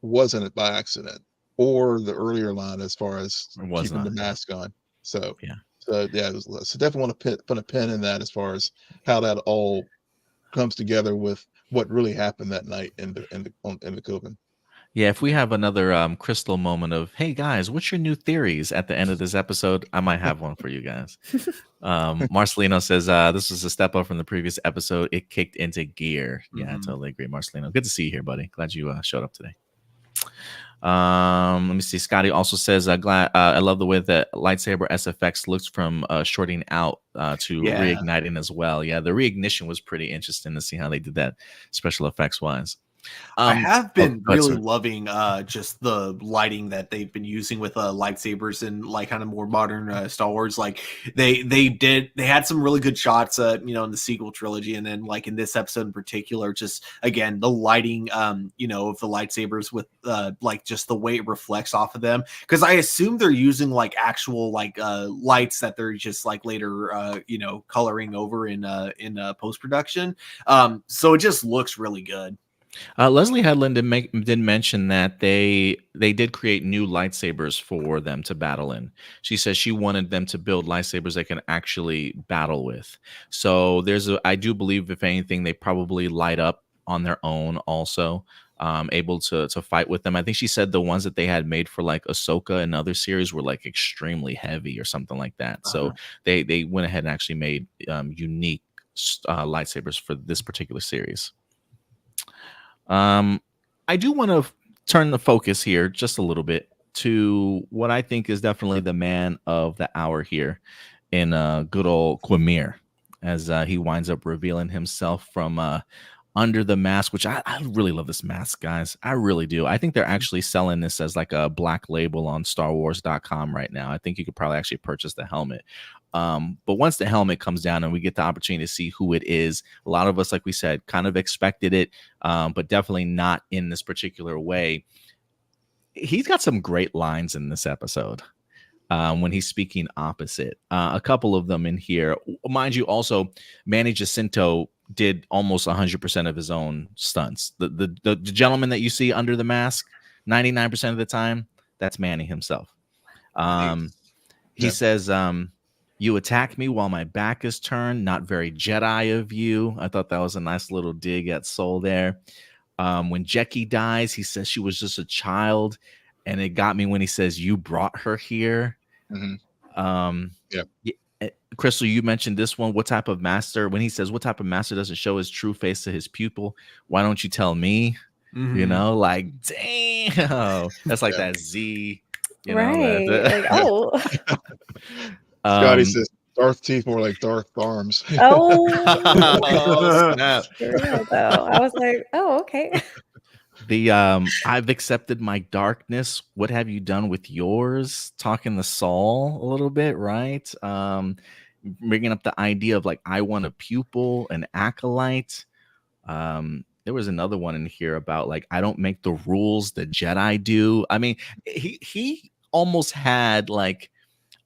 wasn't by accident. Or the earlier line as far as keeping the mask on. So definitely want to put a pin in that as far as how that all comes together with what really happened that night in the Coven. Yeah, if we have another Crystal moment of, hey guys, what's your new theories at the end of this episode? I might have one for you guys. Marcelino says this was a step up from the previous episode. It kicked into gear. Yeah, I totally agree, Marcelino. Good to see you here, buddy. Glad you showed up today. Let me see. Scotty also says, I love the way that lightsaber SFX looks from shorting out to reigniting as well. Yeah, the reignition was pretty interesting to see how they did that special effects wise. I have been really loving just the lighting that they've been using with lightsabers and like kind of more modern Star Wars. Like they had some really good shots in the sequel trilogy, and then like in this episode in particular, just again the lighting of the lightsabers with like just the way it reflects off of them, because I assume they're using like actual like lights that they're just like later coloring over in post production. So it just looks really good. Leslie Headland did mention that they did create new lightsabers for them to battle in. She says she wanted them to build lightsabers they can actually battle with. So I do believe, if anything, they probably light up on their own also, able to fight with them. I think she said the ones that they had made for like Ahsoka and other series were like extremely heavy or something like that. So they went ahead and actually made unique lightsabers for this particular series. I do want to turn the focus here just a little bit to what I think is definitely the man of the hour here in good old Quamir, as he winds up revealing himself from under the mask, which I really love this mask, guys. I really do. I think they're actually selling this as like a black label on StarWars.com right now. I think you could probably actually purchase the helmet. But once the helmet comes down and we get the opportunity to see who it is, a lot of us, like we said, kind of expected it, but definitely not in this particular way. He's got some great lines in this episode when he's speaking opposite. A couple of them in here. Mind you, also, Manny Jacinto did almost 100% of his own stunts. The gentleman that you see under the mask, 99% of the time, that's Manny himself. He says, you attack me while my back is turned. Not very Jedi of you. I thought that was a nice little dig at Soul there. When Jecki dies, he says she was just a child. And it got me when he says, you brought her here. Crystal, you mentioned this one. What type of master? When he says, what type of master doesn't show his true face to his pupil? Why don't you tell me? You know, like, damn. That's like that Z. You know, Right. Like, oh. Scotty says Darth teeth more like Darth arms. Oh. Snap. For real, though. I was like, oh, okay. The I've accepted my darkness. What have you done with yours? Talking to Saul a little bit, right? Bringing up the idea of like, I want a pupil, an acolyte. There was another one in here about like, I don't make the rules, the Jedi do. I mean, he almost had like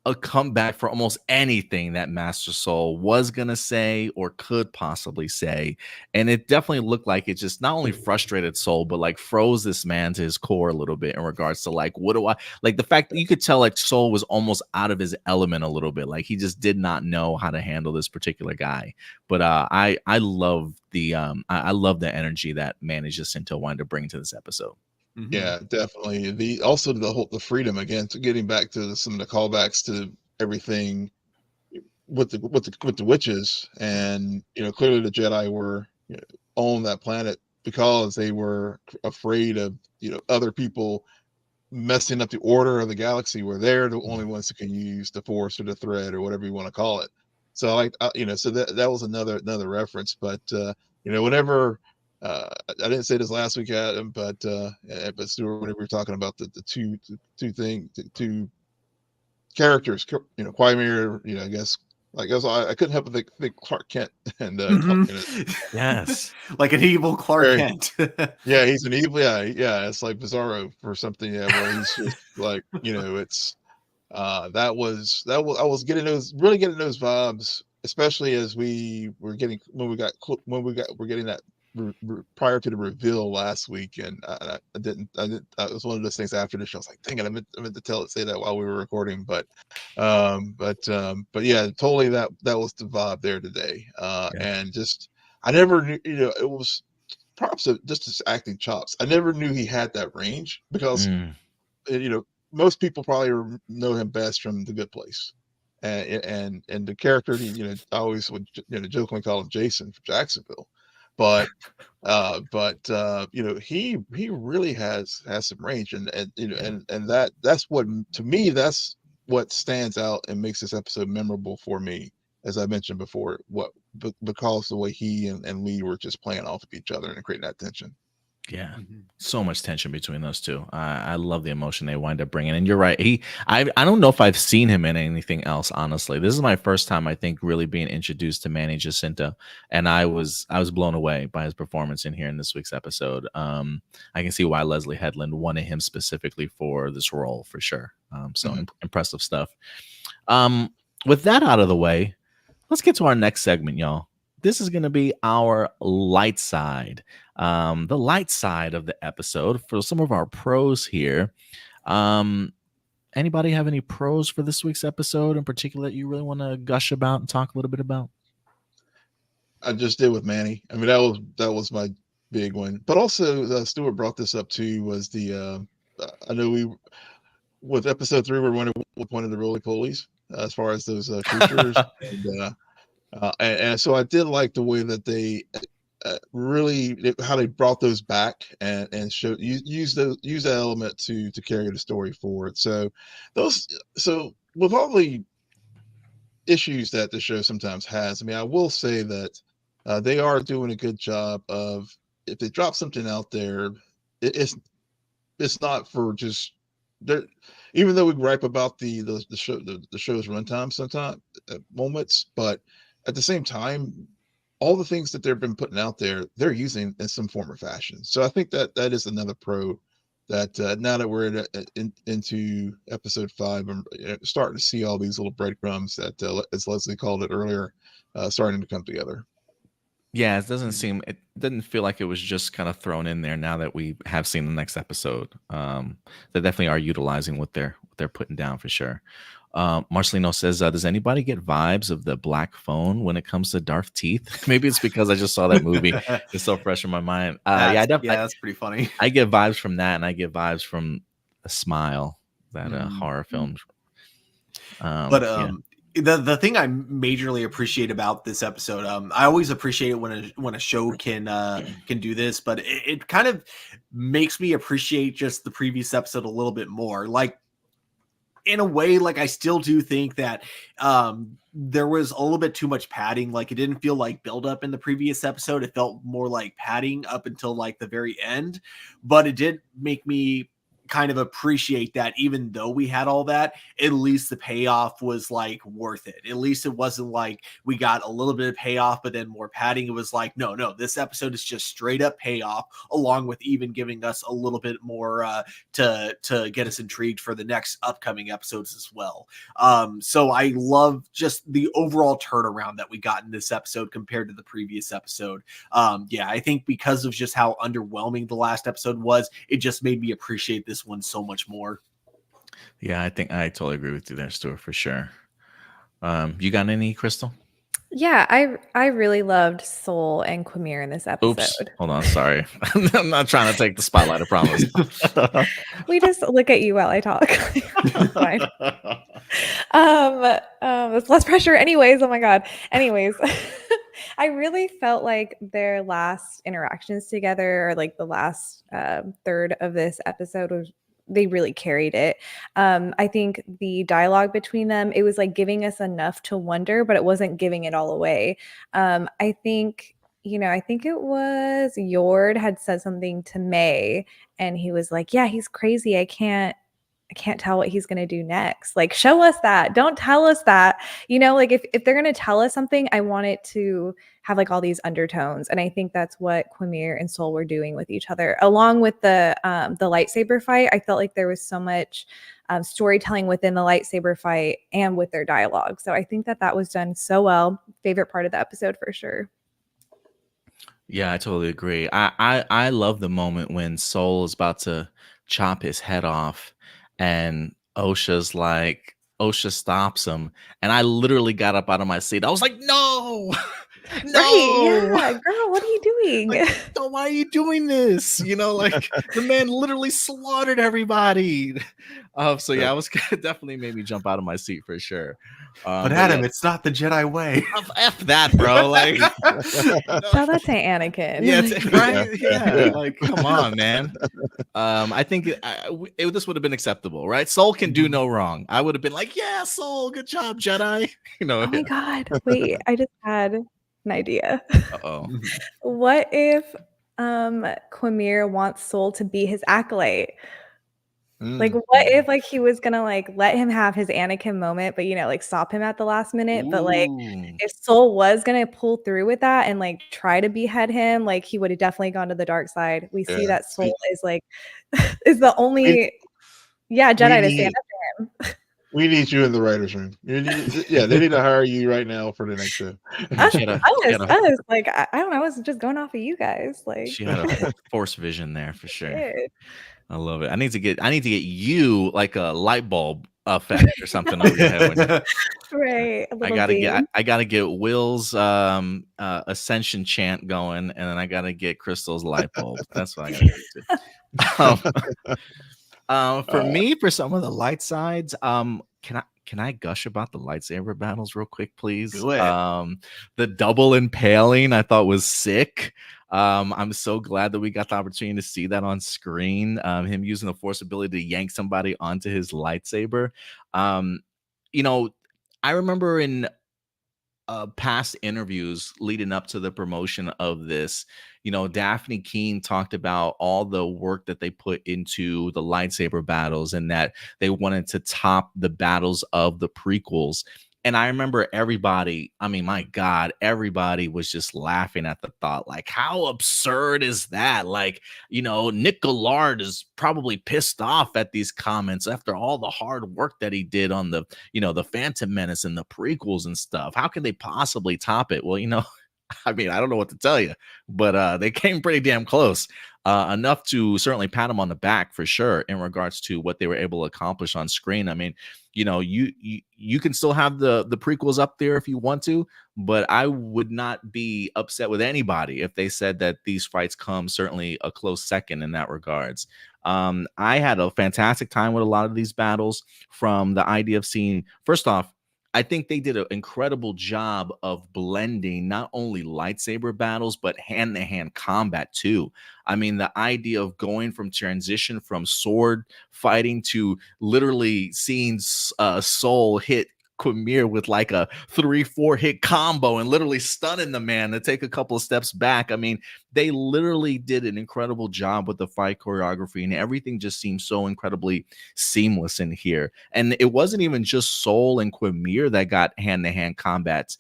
a comeback for almost anything that Master Soul was gonna say or could possibly say, and it definitely looked like it just not only frustrated Soul but like froze this man to his core a little bit in regards to like, what do I like, the fact that you could tell like Soul was almost out of his element a little bit, like he just did not know how to handle this particular guy. But I love the I love the energy that Manny Jacinto wanted to bring to this episode. Yeah, definitely. The freedom again, to getting back to some of the callbacks to everything with the witches, and clearly the Jedi were on that planet because they were afraid of other people messing up the order of the galaxy, where they're the only ones who can use the Force or the thread or whatever you want to call it. So so that was another reference. But whenever. I didn't say this last week, Adam, but Stuart, whenever we were talking about the two characters, Quimir, I guess I couldn't help but think Clark Kent and Yes, like an evil Clark Kent. Yeah, he's an evil. Yeah, it's like Bizarro or something. Yeah, where he's just like it's I was getting those vibes, especially as we're getting that prior to the reveal last week, and I didn't. It was one of those things after the show. I was like, dang it, I meant to say that while we were recording, but yeah, totally that was the vibe there today. And just I never knew, it was props of just his acting chops. I never knew he had that range because most people probably know him best from The Good Place. And the character, I always would jokingly call him Jason from Jacksonville. But he really has some range, and that's what, to me, that's what stands out and makes this episode memorable for me, as I mentioned before, because the way he and Lee were just playing off of each other and creating that tension. Yeah, so much tension between those two. I love the emotion they wind up bringing. And you're right. I don't know if I've seen him in anything else, honestly. This is my first time, I think, really being introduced to Manny Jacinto, and I was blown away by his performance in here in this week's episode. I can see why Leslie Headland wanted him specifically for this role for sure. Impressive stuff. With that out of the way, let's get to our next segment, y'all. This is going to be our light side, the light side of the episode for some of our pros here. Anybody have any pros for this week's episode in particular that you really want to gush about and talk a little bit about? I just did with Manny. I mean, that was my big one. But also, Stuart brought this up too. Was the I know with episode 3 we're one of the roly polies as far as those creatures. And, And so I did like the way that they how they brought those back and show use that element to carry the story forward. So with all the issues that the show sometimes has, I mean, I will say that they are doing a good job of, if they drop something out there, it's not for just there. Even though we gripe about the show's runtime sometimes at moments, but at the same time, all the things that they've been putting out there, they're using in some form or fashion. So I think that is another pro that now that we're into episode 5, I'm starting to see all these little breadcrumbs that, as Leslie called it earlier, starting to come together. Yeah, it didn't feel like it was just kind of thrown in there now that we have seen the next episode. They definitely are utilizing what they're putting down for sure. Marcelino says, does anybody get vibes of the black phone when it comes to Darth Teeth? Maybe it's because I just saw that movie. It's so fresh in my mind. That's pretty funny. I get vibes from that, and I get vibes from The Smile, that horror film. The thing I majorly appreciate about this episode, I always appreciate it when a show can do this, but it kind of makes me appreciate just the previous episode a little bit more. Like, in a way, like, I still do think that there was a little bit too much padding. Like, it didn't feel like build up in the previous episode. It felt more like padding up until like the very end, but it did make me kind of appreciate that even though we had all that, at least the payoff was like worth it. At least it wasn't like we got a little bit of payoff but then more padding. It was like, no, this episode is just straight up payoff, along with even giving us a little bit more to get us intrigued for the next upcoming episodes as well. So I love just the overall turnaround that we got in this episode compared to the previous episode. I think because of just how underwhelming the last episode was, it just made me appreciate this one so much more. Yeah, I think I totally agree with you there, Stuart, for sure. You got any, Crystal? Yeah, I really loved Soul and Quamir in this episode. Oops, hold on, sorry. I'm not trying to take the spotlight, I promise. We just look at you while I talk. Fine. It's less pressure anyways. Oh my God. Anyways, I really felt like their last interactions together, or like the last third of this episode, they really carried it. I think the dialogue between them, it was like giving us enough to wonder, but it wasn't giving it all away. I think it was Yord had said something to May, and he was like, yeah, he's crazy. I can't tell what he's going to do next. Like, show us that. Don't tell us that. Like if they're going to tell us something, I want it to have like all these undertones. And I think that's what Quamir and Soul were doing with each other. Along with the lightsaber fight, I felt like there was so much storytelling within the lightsaber fight and with their dialogue. So I think that was done so well. Favorite part of the episode for sure. Yeah, I totally agree. I love the moment when Soul is about to chop his head off, and Osha stops him, and I literally got up out of my seat. I was like, no. No, right, yeah, girl, what are you doing? Like, no, why are you doing this? Like the man literally slaughtered everybody. So yeah, it was definitely made me jump out of my seat for sure. But Adam, it's not the Jedi way. F that, bro. Like, tell that to Anakin. Yeah, right. Yeah, like, come on, man. I think this would have been acceptable, right? Soul can do no wrong. I would have been like, yeah, Soul, good job, Jedi. Oh my God, wait, I just had an idea. Uh-oh. What if Quamir wants Soul to be his acolyte? Like, what if like he was gonna like let him have his Anakin moment, but like stop him at the last minute? Ooh. But like if Soul was gonna pull through with that and like try to behead him, like he would have definitely gone to the dark side. We see that Soul is like is the only Jedi to stand up to him. We need you in the writer's room. They need to hire you right now for the next show. Us, like, I don't know. I was just going off of you guys. Like, she had a force vision there for sure. I love it. I need to get you like a light bulb effect or something over your head. Right. I gotta get Will's ascension chant going, and then I gotta get Crystal's light bulb. That's what I gotta do too. For me, for some of the light sides, can can I gush about the lightsaber battles real quick, please? Do it. The double impaling I thought was sick. I'm so glad that we got the opportunity to see that on screen. Him using the force ability to yank somebody onto his lightsaber. Um, you know, I remember in past interviews leading up to the promotion of this, Daphne Keene talked about all the work that they put into the lightsaber battles and that they wanted to top the battles of the prequels. And I remember everybody, I mean, my God, everybody was just laughing at the thought, like, how absurd is that? Like, Nick Gillard is probably pissed off at these comments after all the hard work that he did on the Phantom Menace and the prequels and stuff. How can they possibly top it? Well, I mean, I don't know what to tell you, but they came pretty damn close. Enough to certainly pat them on the back for sure in regards to what they were able to accomplish on screen. I mean, you can still have the prequels up there if you want to, but I would not be upset with anybody if they said that these fights come certainly a close second in that regards. I had a fantastic time with a lot of these battles, from the idea of seeing, first off, I think they did an incredible job of blending not only lightsaber battles, but hand-to-hand combat too. I mean, the idea of going from transition from sword fighting to literally seeing Soul hit Quimir with like a 3-4 hit combo and literally stunning the man to take a couple of steps back. I mean, they literally did an incredible job with the fight choreography, and everything just seems so incredibly seamless in here. And it wasn't even just Soul and Quimir that got hand-to-hand combats.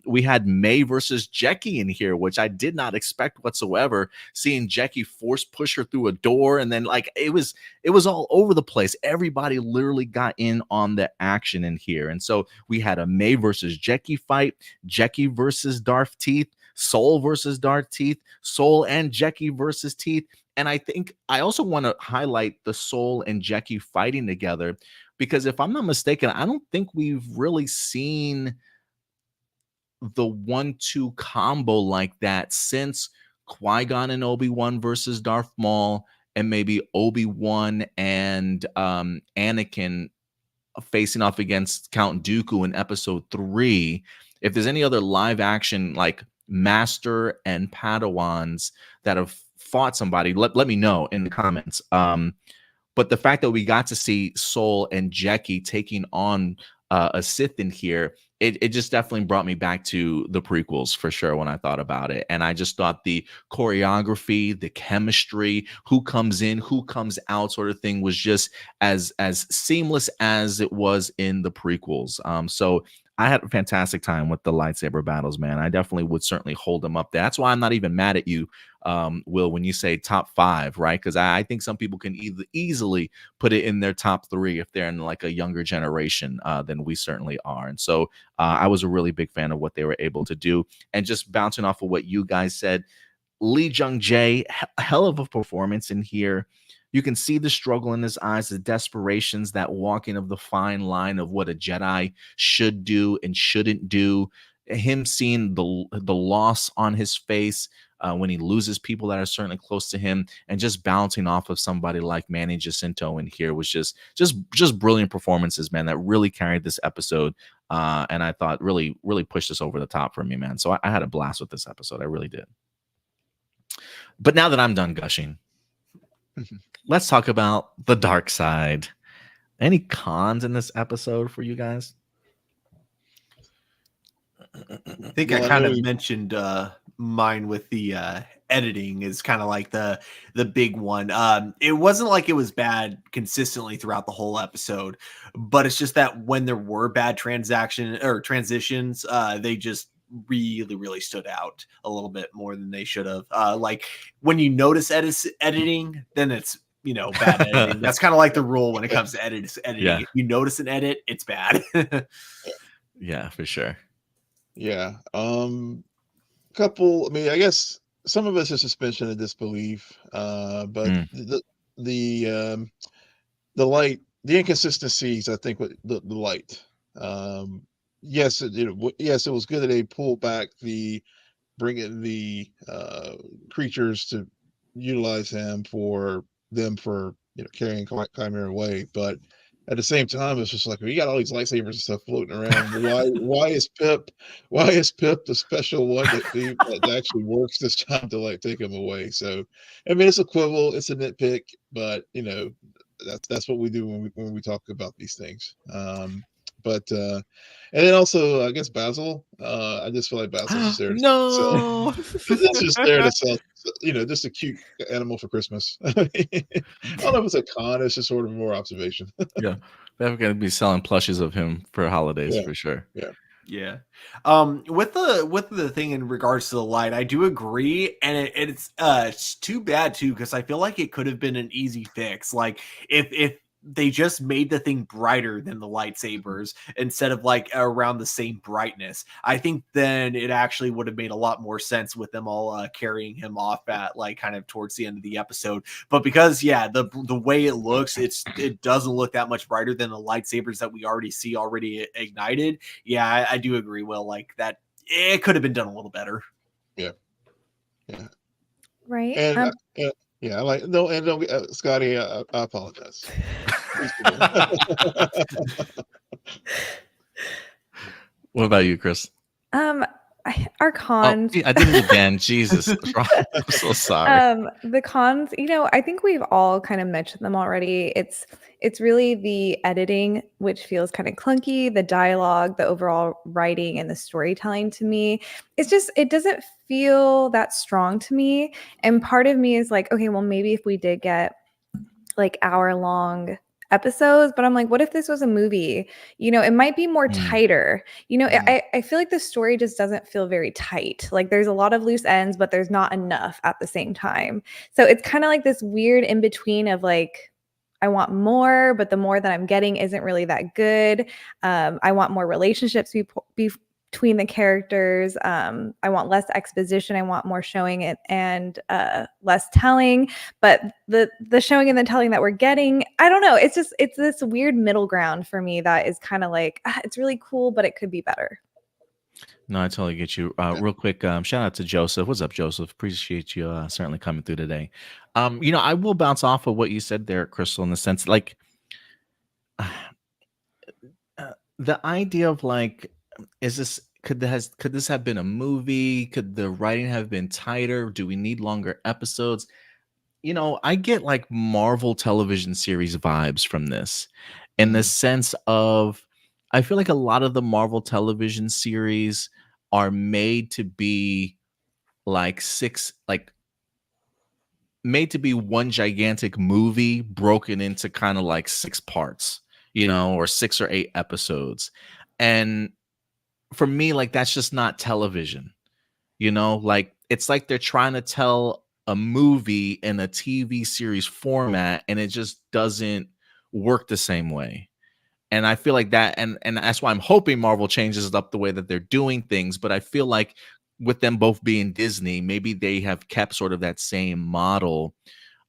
We had May versus Jecki in here, which I did not expect whatsoever. Seeing Jecki force push her through a door, and then like it was all over the place. Everybody literally got in on the action in here. And so we had a May versus Jecki fight, Jecki versus Darth Teeth, Soul versus Darth Teeth, Soul and Jecki versus Teeth. And I think I also want to highlight the Soul and Jecki fighting together, because if I'm not mistaken, I don't think we've really seen the 1-2 combo like that since Qui-Gon and Obi-Wan versus Darth Maul, and maybe Obi-Wan and Anakin facing off against Count Dooku in episode 3. If there's any other live action like Master and Padawans that have fought somebody, let me know in the comments. But the fact that we got to see Soul and Jecki taking on a Sith in here, it just definitely brought me back to the prequels for sure when I thought about it. And I just thought the choreography, the chemistry, who comes in, who comes out sort of thing was just as seamless as it was in the prequels. So I had a fantastic time with the lightsaber battles, man. I definitely would certainly hold them up there. That's why I'm not even mad at you, Will, when you say top 5, right? Because I think some people can easily put it in their top 3 if they're in like a younger generation than we certainly are. And so I was a really big fan of what they were able to do. And just bouncing off of what you guys said, Lee Jung Jae, hell of a performance in here. You can see the struggle in his eyes, the desperations, that walking of the fine line of what a Jedi should do and shouldn't do. Him seeing the loss on his face when he loses people that are certainly close to him, and just bouncing off of somebody like Manny Jacinto in here was just brilliant performances, man, that really carried this episode. And I thought really pushed us over the top for me, man. So I had a blast with this episode. I really did. But now that I'm done gushing, let's talk about the dark side. Any cons in this episode for you guys? I think I kind of mentioned mine with the editing is kind of like the big one. It wasn't like it was bad consistently throughout the whole episode, but it's just that when there were bad transitions, they just really stood out a little bit more than they should have. Like when you notice editing, then it's bad editing. That's kind of like the rule when it comes to editing. Yeah. If you notice an edit, it's bad. Yeah, for sure. Yeah. Couple. I mean, I guess some of us are suspension of disbelief. But the light, the inconsistencies, I think, with the light. Yes, it was good that they pulled back bringing the creatures to utilize him for carrying Chimera away, but at the same time, it's just like we got all these lightsabers and stuff floating around. Why is Pip the special one that actually works this time to like take him away? So I mean, it's a quibble, it's a nitpick, but you know, that's what we do when we talk about these things. But and then also I guess Basil. I just feel like Basil's just there to sell. No. It's just there to sell, you know, just a cute animal for Christmas. I don't know if it's a con. It's just sort of more observation. Yeah, they're gonna be selling plushes of him for holidays Yeah. for sure. Yeah. Yeah. With the thing in regards to the light, I do agree, and it's too bad too, because I feel like it could have been an easy fix. Like if they just made the thing brighter than the lightsabers instead of like around the same brightness, I think then it actually would have made a lot more sense with them all carrying him off at like kind of towards the end of the episode. But because the way it looks, it doesn't look that much brighter than the lightsabers that we already see already ignited. Yeah, I do agree, Will, like that it could have been done a little better. Yeah. Right. And yeah, I like no, and don't Scotty, I apologize. Please forgive me. What about you, Chris? Our cons. I did it again. Jesus, I'm so sorry. The cons, I think we've all kind of mentioned them already. It's really the editing, which feels kind of clunky, the dialogue, the overall writing, and the storytelling to me. It doesn't feel that strong to me. And part of me is like, okay, well, maybe if we did get like hour-long episodes, but I'm like, what if this was a movie? It might be more tighter. I feel like the story just doesn't feel very tight. Like there's a lot of loose ends, but there's not enough at the same time. So it's kind of like this weird in between of like, I want more, but the more that I'm getting isn't really that good. I want more relationships between the characters. I want less exposition. I want more showing it and less telling. But the showing and the telling that we're getting, I don't know. It's this weird middle ground for me that is kind of like, it's really cool, but it could be better. No, I totally get you. Real quick, shout out to Joseph. What's up, Joseph? Appreciate you certainly coming through today. I will bounce off of what you said there, Crystal, in the sense like the idea of like, could this have been a movie? Could the writing have been tighter? Do we need longer episodes? I get like Marvel television series vibes from this in the sense of I feel like a lot of the Marvel television series are made to be made to be one gigantic movie broken into kind of like 6 parts, or 6 or 8 episodes. And for me, like that's just not television, like it's like they're trying to tell a movie in a TV series format and it just doesn't work the same way. And I feel like that, and that's why I'm hoping Marvel changes up the way that they're doing things. But I feel like with them both being Disney, maybe they have kept sort of that same model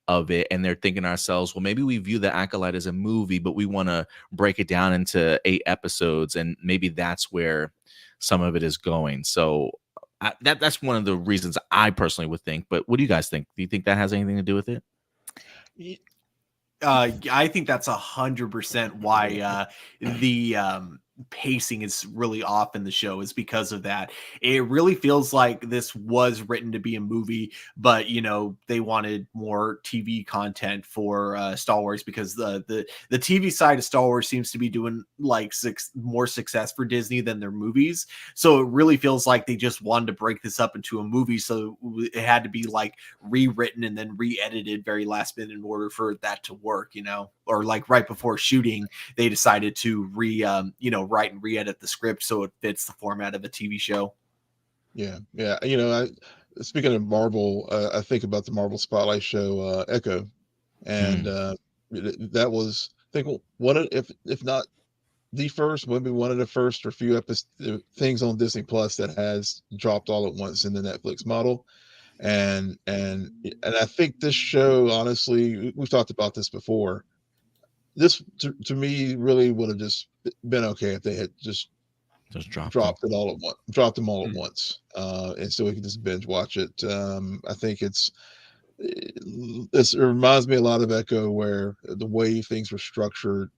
of it. And they're thinking to ourselves, well, maybe we view the Acolyte as a movie, but we want to break it down into 8 episodes. And maybe that's where some of it is going. So that's one of the reasons I personally would think. But what do you guys think? Do you think that has anything to do with it? I think that's 100% why the pacing is really off in the show is because of that. It really feels like this was written to be a movie, but they wanted more TV content for Star Wars because the TV side of Star Wars seems to be doing like more success for Disney than their movies. So it really feels like they just wanted to break this up into a movie, so it had to be like rewritten and then re-edited very last minute in order for that to work, or like right before shooting they decided to write and re-edit the script so it fits the format of a TV show. Yeah. Speaking of Marvel, I think about the Marvel Spotlight show Echo, and that was, I think, one of, if not the first, maybe one of the first or few things on Disney Plus that has dropped all at once in the Netflix model. And I think this show, honestly, we've talked about this before. This to me really would have just been okay if they had just dropped them all at once, and so we could just binge watch it. I think it reminds me a lot of Echo, where the way things were structured,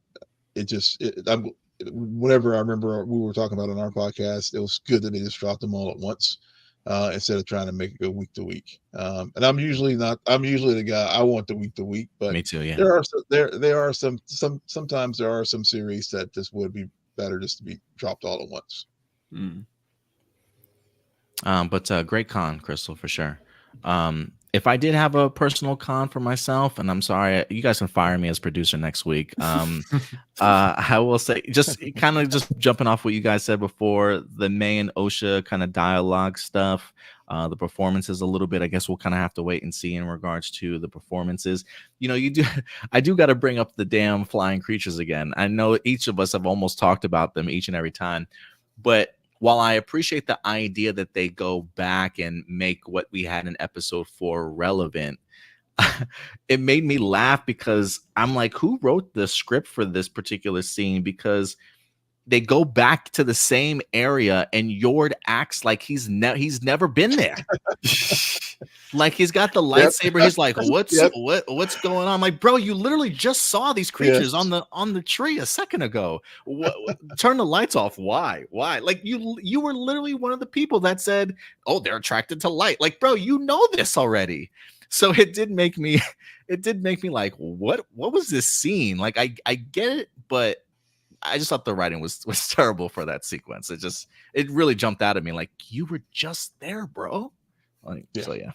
whenever I remember we were talking about on our podcast, it was good that they just dropped them all at once instead of trying to make it go week to week. And I'm usually the guy, I want the week to week, but Me too. Yeah. sometimes there are some series that just would be better just to be dropped all at once. But great con, Crystal, for sure. If I did have a personal con for myself, and I'm sorry, you guys can fire me as producer next week. I will say, just jumping off what you guys said before, the May and Osha kind of dialogue stuff, the performances a little bit. I guess we'll kind of have to wait and see in regards to the performances. I do got to bring up the damn flying creatures again. I know each of us have almost talked about them each and every time, but while I appreciate the idea that they go back and make what we had in episode 4 relevant, it made me laugh because I'm like, who wrote the script for this particular scene? Because they go back to the same area and Yord acts like he's never been there. Like he's got the lightsaber. He's like, what's going on? I'm like, bro, you literally just saw these creatures on the tree a second ago. Turn the lights off. Why? Like you were literally one of the people that said, oh, they're attracted to light. Like, bro, you know this already. So it did make me like, what was this scene? Like, I get it, but I just thought the writing was terrible for that sequence. It really jumped out at me. Like, you were just there, bro. So yeah.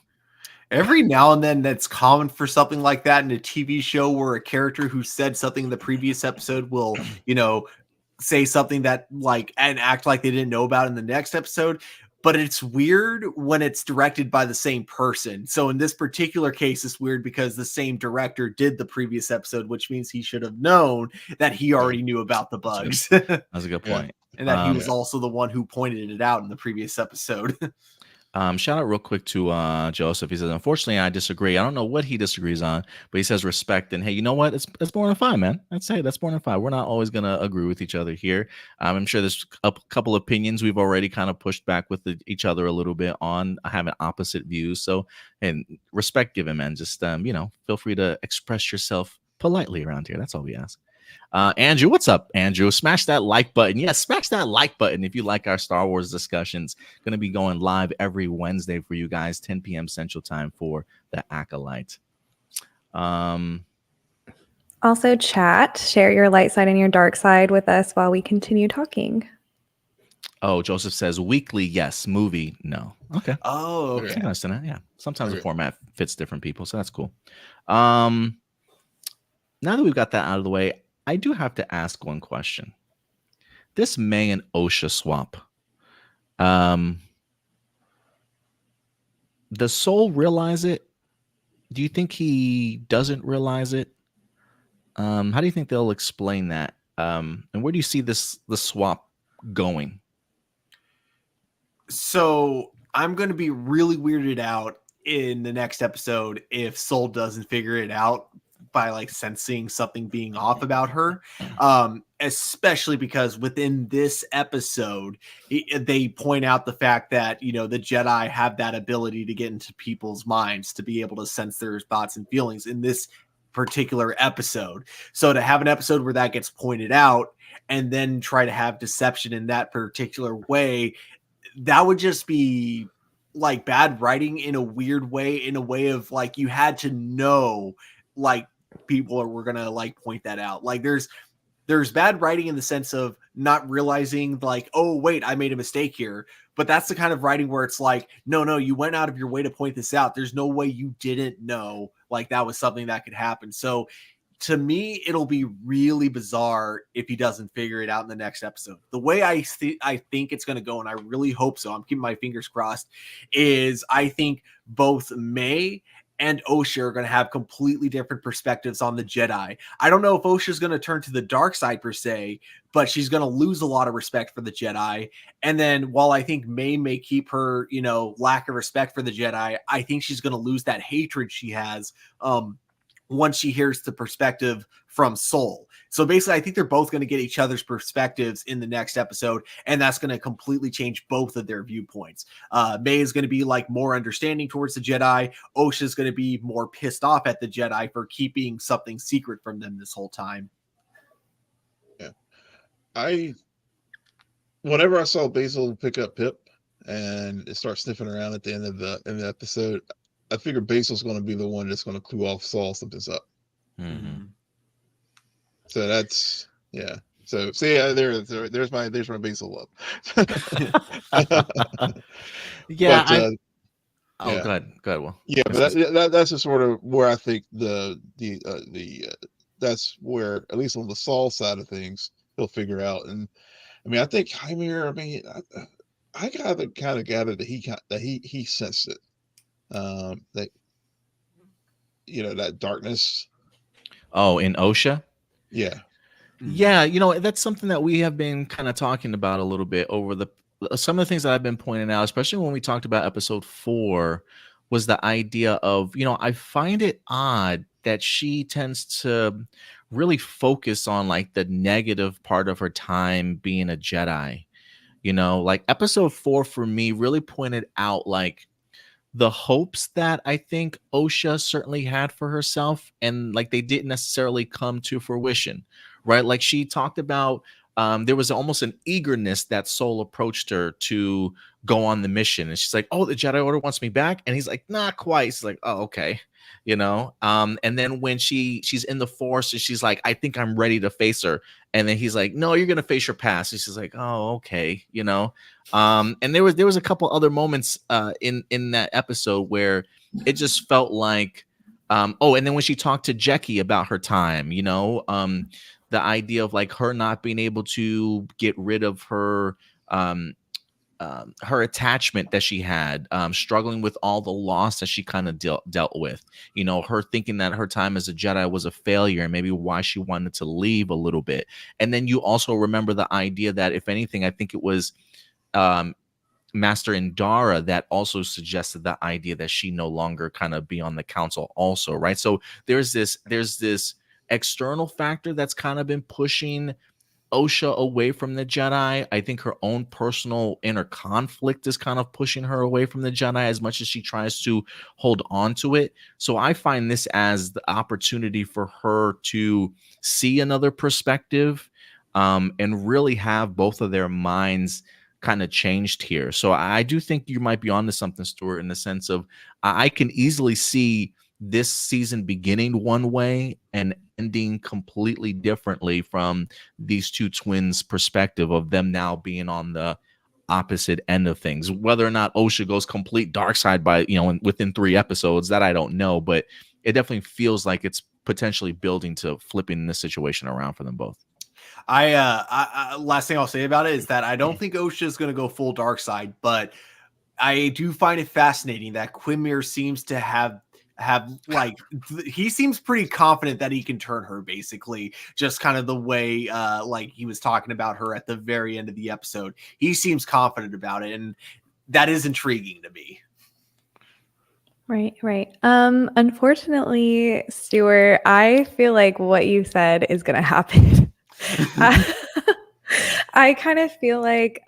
Every now and then that's common for something like that in a TV show where a character who said something in the previous episode will, say something that and act like they didn't know about in the next episode. But it's weird when it's directed by the same person. So in this particular case, it's weird because the same director did the previous episode, which means he should have known that he already knew about the bugs. That's a good point. And that he was also the one who pointed it out in the previous episode. Shout out real quick to Joseph. He says, unfortunately, I disagree. I don't know what he disagrees on, but he says respect. And hey, you know what? It's more than fine, man. That's more than fine. We're not always going to agree with each other here. I'm sure there's a couple opinions we've already kind of pushed back with each other a little bit on having opposite views. So, and respect given, man. Just, feel free to express yourself politely around here. That's all we ask. Andrew, what's up, Andrew? Smash that like button. Yes, smash that like button if you like our Star Wars discussions. Going to be going live every Wednesday for you guys, 10 p.m. Central Time for the Acolyte. Also, chat, share your light side and your dark side with us while we continue talking. Oh, Joseph says weekly, yes. Movie, no. Okay. Oh, okay. I can understand that. Yeah. Sometimes the format fits different people, so that's cool. Now that we've got that out of the way, I do have to ask one question. This May and Osha swap. Does Soul realize it? Do you think he doesn't realize it? How do you think they'll explain that? And where do you see the swap going? So I'm going to be really weirded out in the next episode if Soul doesn't figure it out by sensing something being off about her, especially because within this episode they point out the fact that the Jedi have that ability to get into people's minds, to be able to sense their thoughts and feelings in this particular episode. So to have an episode where that gets pointed out and then try to have deception in that particular way, that would just be bad writing in a weird way, in a way of you had to know people were gonna point that out. There's bad writing in the sense of not realizing oh wait, I made a mistake here. But that's the kind of writing where it's no, you went out of your way to point this out. There's no way you didn't know that was something that could happen. So to me, it'll be really bizarre if he doesn't figure it out in the next episode. The way I think it's going to go, and I really hope so, I'm keeping my fingers crossed, is I think both May and Osha are going to have completely different perspectives on the Jedi. I don't know if Osha is going to turn to the dark side per se, but she's going to lose a lot of respect for the Jedi. And then while I think May keep her, lack of respect for the Jedi, I think she's going to lose that hatred she has once she hears the perspective from Soul. So basically, I think they're both going to get each other's perspectives in the next episode, and that's going to completely change both of their viewpoints. May is going to be more understanding towards the Jedi. Osha is going to be more pissed off at the Jedi for keeping something secret from them this whole time. Whenever I saw Basil pick up Pip and start sniffing around at the end of the episode, I figured Basil's going to be the one that's going to clue off Saul something's up. Mm-hmm. So that's So see, there's my Basil love. Yeah. But, go ahead, Will. Yeah, but that's just sort of where I think that's where, at least on the Saul side of things, he'll figure out. And I mean, I think Hymir. I mean, I kind of gathered that he sensed it. That that darkness. Oh, in Osha. Yeah. Yeah, that's something that we have been kind of talking about a little bit over some of the things that I've been pointing out, especially when we talked about episode 4, was the idea of, I find it odd that she tends to really focus on like the negative part of her time being a Jedi. Like episode 4 for me really pointed out like the hopes that I think Osha certainly had for herself, and like they didn't necessarily come to fruition, right? Like she talked about, there was almost an eagerness that Soul approached her to go on the mission, and she's like, "Oh, the Jedi Order wants me back," and he's like, "Not quite." She's like, "Oh, okay." And then when she's in the Force and she's like, "I think I'm ready to face her," and then he's like, "No, you're gonna face your past." And she's like, "Oh, okay." And there was a couple other moments in that episode where it just felt like, and then when she talked to Jackie about her time, the idea of like her not being able to get rid of her her attachment that she had, struggling with all the loss that she kind of dealt with, her thinking that her time as a Jedi was a failure and maybe why she wanted to leave a little bit. And then you also remember the idea that, if anything, I think it was Master Indara that also suggested the idea that she no longer kind of be on the council also, right? So there's this external factor that's kind of been pushing Osha away from the Jedi. I think her own personal inner conflict is kind of pushing her away from the Jedi as much as she tries to hold on to it. So I find this as the opportunity for her to see another perspective, and really have both of their minds kind of changed here. So I do think you might be onto something, Stuart, in the sense of I can easily see this season beginning one way and ending completely differently from these two twins' perspective of them now being on the opposite end of things. Whether or not Osha goes complete dark side by, within 3 episodes, that I don't know, but it definitely feels like it's potentially building to flipping this situation around for them both. I last thing I'll say about it is that I don't think Osha is going to go full dark side, but I do find it fascinating that Quimir seems to have like he seems pretty confident that he can turn her, basically, just kind of the way like he was talking about her at the very end of the episode. He seems confident about it, and that is intriguing to me. Right. Unfortunately, Stuart, I feel like what you said is going to happen. I kind of feel like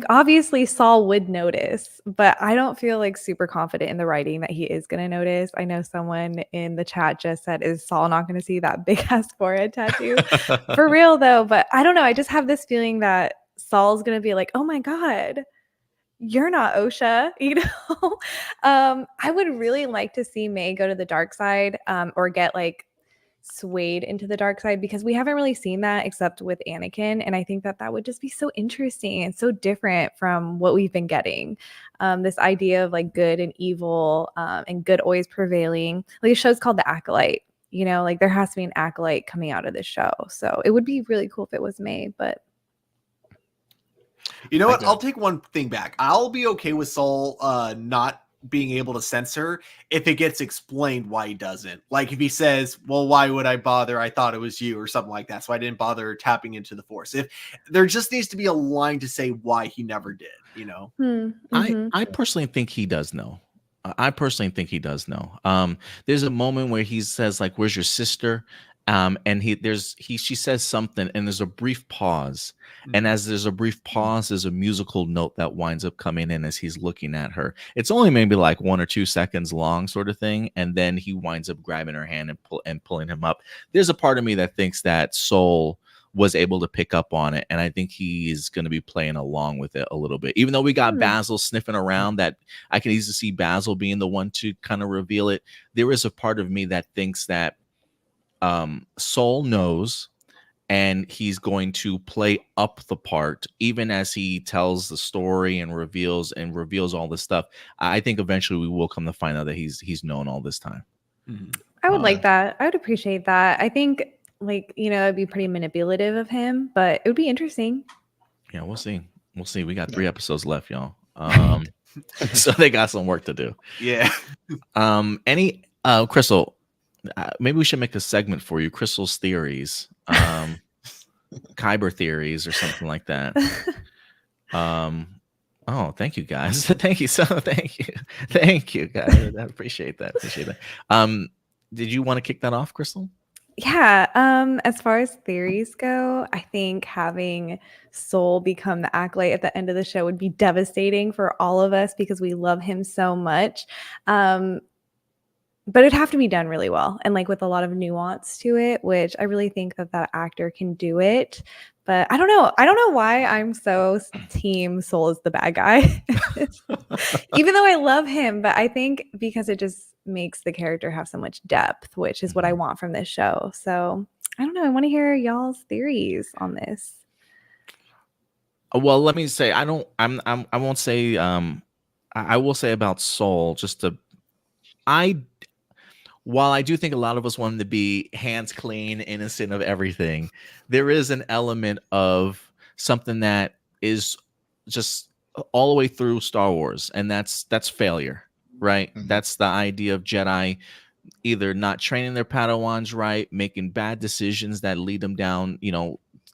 obviously Saul would notice, but I don't feel like super confident in the writing that he is going to notice. I know someone in the chat just said, "Is Saul not going to see that big ass forehead tattoo?" For real though, but I don't know. I just have this feeling that Saul's going to be like, "Oh my God, you're not Osha," I would really like to see May go to the dark side, or get like swayed into the dark side, because we haven't really seen that except with Anakin, and I think that would just be so interesting and so different from what we've been getting. This idea of like good and evil, and good always prevailing. Like, the show's called The Acolyte, like there has to be an acolyte coming out of this show, so it would be really cool if it was May. But you know what? I'll take one thing back. I'll be okay with Saul not being able to censor if it gets explained why he doesn't. Like if he says, "Well, why would I bother? I thought it was you," or something like that, so I didn't bother tapping into the Force. If there just needs to be a line to say why he never did, Mm-hmm. I personally think he does know. There's a moment where he says like, "Where's your sister?" And she says something, and there's a brief pause. And as there's a brief pause, there's a musical note that winds up coming in as he's looking at her. It's only maybe like 1 or 2 seconds long, sort of thing. And then he winds up grabbing her hand and pulling him up. There's a part of me that thinks that Soul was able to pick up on it, and I think he's going to be playing along with it a little bit. Even though we got Basil sniffing around, that I can easily see Basil being the one to kind of reveal it. There is a part of me that thinks that Soul knows, and he's going to play up the part even as he tells the story and reveals all this stuff. I think eventually we will come to find out that he's known all this time. I would like that. I would appreciate that. I think, like, you know, it'd be pretty manipulative of him, but it would be interesting. Yeah, we'll see. We got 3 episodes left, y'all. So they got some work to do. Yeah. Any Crystal, maybe we should make a segment for you, Crystal's theories, Kyber theories or something like that. Oh, thank you guys. Thank you guys. I appreciate that. Did you want to kick that off, Crystal? Yeah. As far as theories go, I think having Soul become the Acolyte at the end of the show would be devastating for all of us because we love him so much. But it'd have to be done really well and like with a lot of nuance to it, which I really think that actor can do it. But I don't know why I'm so team Soul is the bad guy, even though I love him. But I think because it just makes the character have so much depth, which is what I want from this show. So I don't know. I want to hear y'all's theories on this. Well, let me say I won't say I will say about Soul while I do think a lot of us want him to be hands clean, innocent of everything, there is an element of something that is just all the way through Star Wars, and that's failure, right? That's the idea of Jedi either not training their Padawans right, making bad decisions that lead them down,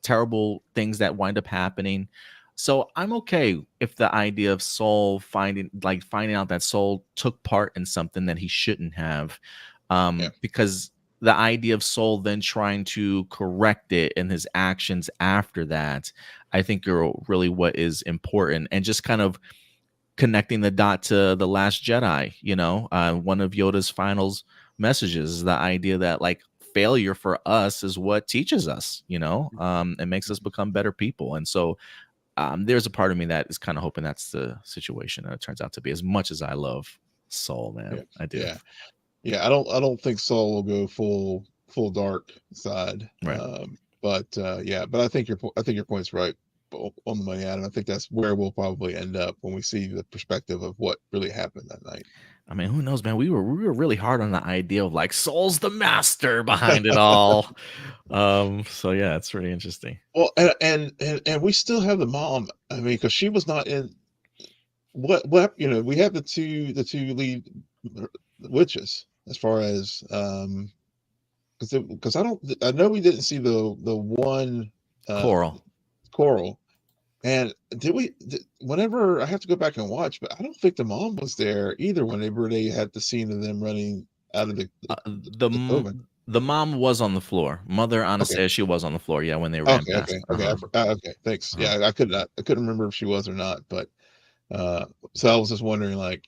terrible things that wind up happening. So I'm okay if the idea of Soul finding out that Soul took part in something that he shouldn't have. Because the idea of Soul then trying to correct it and his actions after that, I think are really what is important, and just kind of connecting the dot to The Last Jedi. One of Yoda's final messages is the idea that like failure for us is what teaches us, and makes us become better people. And so there's a part of me that is kind of hoping that's the situation that it turns out to be, as much as I love Soul, man. I do. Yeah, I don't think Saul will go full dark side. Right. But I think your point's right on the money, Adam. I think that's where we'll probably end up when we see the perspective of what really happened that night. I mean, who knows, man? We were really hard on the idea of like Soul's the master behind it all. So yeah, it's really interesting. Well, and we still have the mom. I mean, because she was not in what we have the two lead witches as far as because I know we didn't see the one Coral, and whenever I have to go back and watch, but I don't think the mom was there either whenever they had the scene of them running out of the mom was on the floor. Mother Anastasia, she was on the floor, when they ran past. Okay, thanks. Yeah, I couldn't remember if she was or not, but so I was just wondering, like,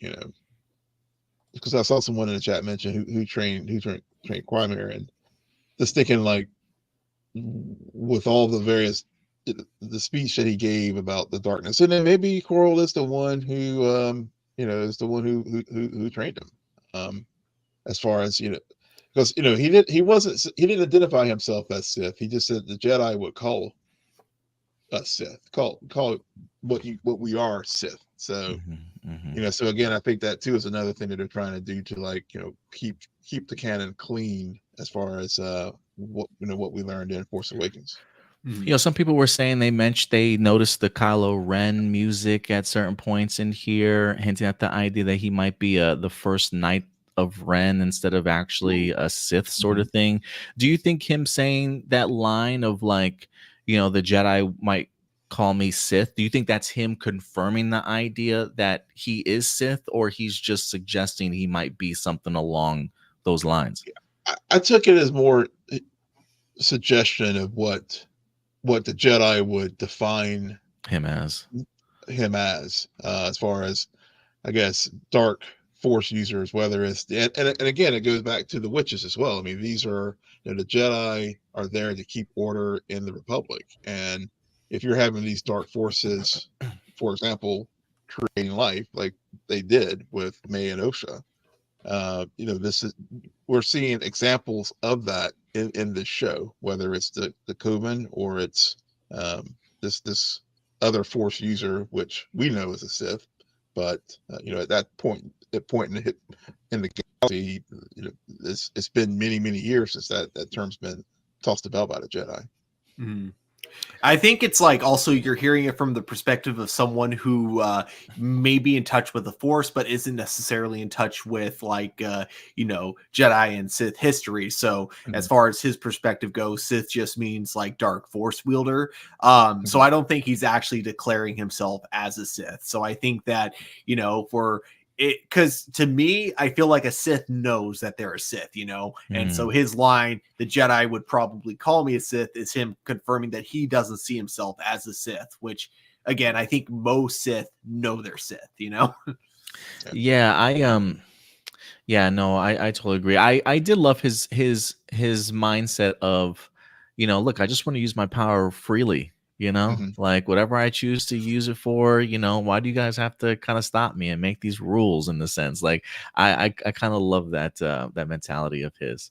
because I saw someone in the chat mention who trained Quimera, and just thinking, like, with all the various the speech that he gave about the darkness, and then maybe Coral is the one who is the one who trained him, as far as because he didn't identify himself as Sith. He just said the Jedi would call us Sith, call what we are Sith. So so again, I think that too is another thing that they're trying to do to, like, keep the canon clean as far as what we learned in Force Awakens. Some people were saying they noticed the Kylo Ren music at certain points in here, hinting at the idea that he might be the first Knight of Ren instead of actually a Sith sort of thing. Do you think him saying that line of, like, the Jedi might call me Sith, do you think that's him confirming the idea that he is Sith, or he's just suggesting he might be something along those lines? I took it as more suggestion of what the Jedi would define him as far as, I guess, dark Force users, whether it's and again, it goes back to the witches as well. I mean, these are, the Jedi are there to keep order in the Republic, and if you're having these dark forces, for example, creating life like they did with May and Osha, this is, we're seeing examples of that in this show, whether it's the Coven or it's this other Force user, which we know is a Sith, but at that point in the galaxy, it's been many years since that term's been tossed about by the Jedi. Mm-hmm. I think it's like also you're hearing it from the perspective of someone who may be in touch with the Force, but isn't necessarily in touch with like, Jedi and Sith history. So as far as his perspective goes, Sith just means like dark Force wielder. So I don't think he's actually declaring himself as a Sith. So I think that, for it, because to me, I feel like a Sith knows that they're a Sith, and so his line, the Jedi would probably call me a Sith, is him confirming that he doesn't see himself as a Sith, which again, I think most Sith know they're Sith, Yeah, I totally agree. I did love his mindset of, look, I just want to use my power freely. Like whatever I choose to use it for, why do you guys have to kind of stop me and make these rules in the sense? Like I kind of love that mentality of his.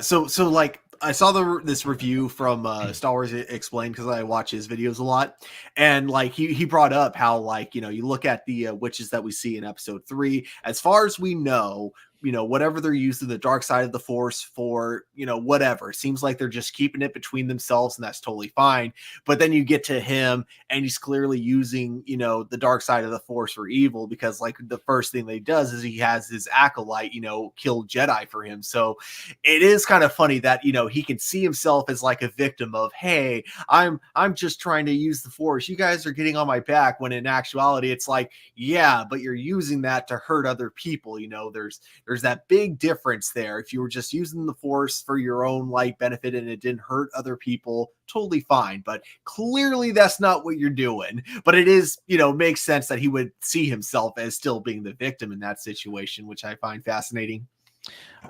So like I saw this review from Star Wars Explained, because I watch his videos a lot, and like he brought up how, like, you look at the witches that we see in episode 3, as far as we know, whatever they're using the dark side of the Force for, whatever. It seems like they're just keeping it between themselves, and that's totally fine. But then you get to him, and he's clearly using, the dark side of the Force for evil, because like the first thing that he does is he has his acolyte, kill Jedi for him. So it is kind of funny that, he can see himself as like a victim of, hey, I'm just trying to use the Force. You guys are getting on my back, when in actuality, it's like, yeah, but you're using that to hurt other people. There's that big difference there. If you were just using the Force for your own like benefit and it didn't hurt other people, totally fine. But clearly that's not what you're doing. But it is, makes sense that he would see himself as still being the victim in that situation, which I find fascinating.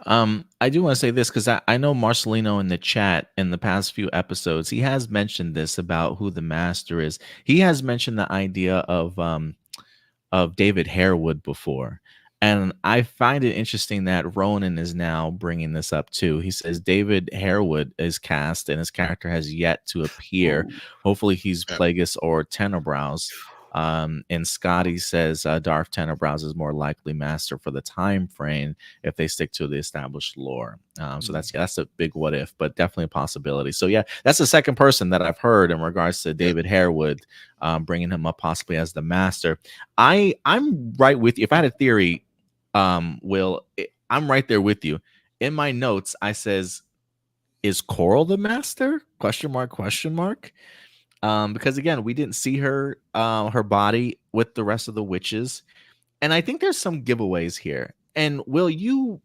I do want to say this, because I know Marcelino in the chat in the past few episodes, he has mentioned this about who the master is. He has mentioned the idea of David Harewood before. And I find it interesting that Ronan is now bringing this up too. He says David Harewood is cast and his character has yet to appear. Hopefully he's Plagueis or Tenebrows. And Scotty says Darth Tenebrows is more likely master for the time frame if they stick to the established lore. So that's a big what if, but definitely a possibility. So yeah, that's the second person that I've heard in regards to David Harewood, bringing him up possibly as the master. I'm right with you. If I had a theory, Will, I'm right there with you. In my notes, I says, is Coral the master? Question mark. Because again, we didn't see her body with the rest of the witches. And I think there's some giveaways here. And Will, you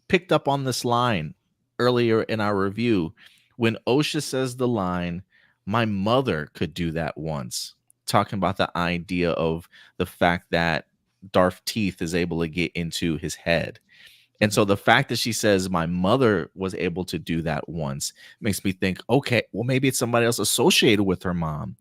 picked up on this line earlier in our review when Osha says the line, my mother could do that once, talking about the idea of the fact that Darth Teeth is able to get into his head. And so the fact that she says my mother was able to do that once makes me think, okay, well, maybe it's somebody else associated with her mom.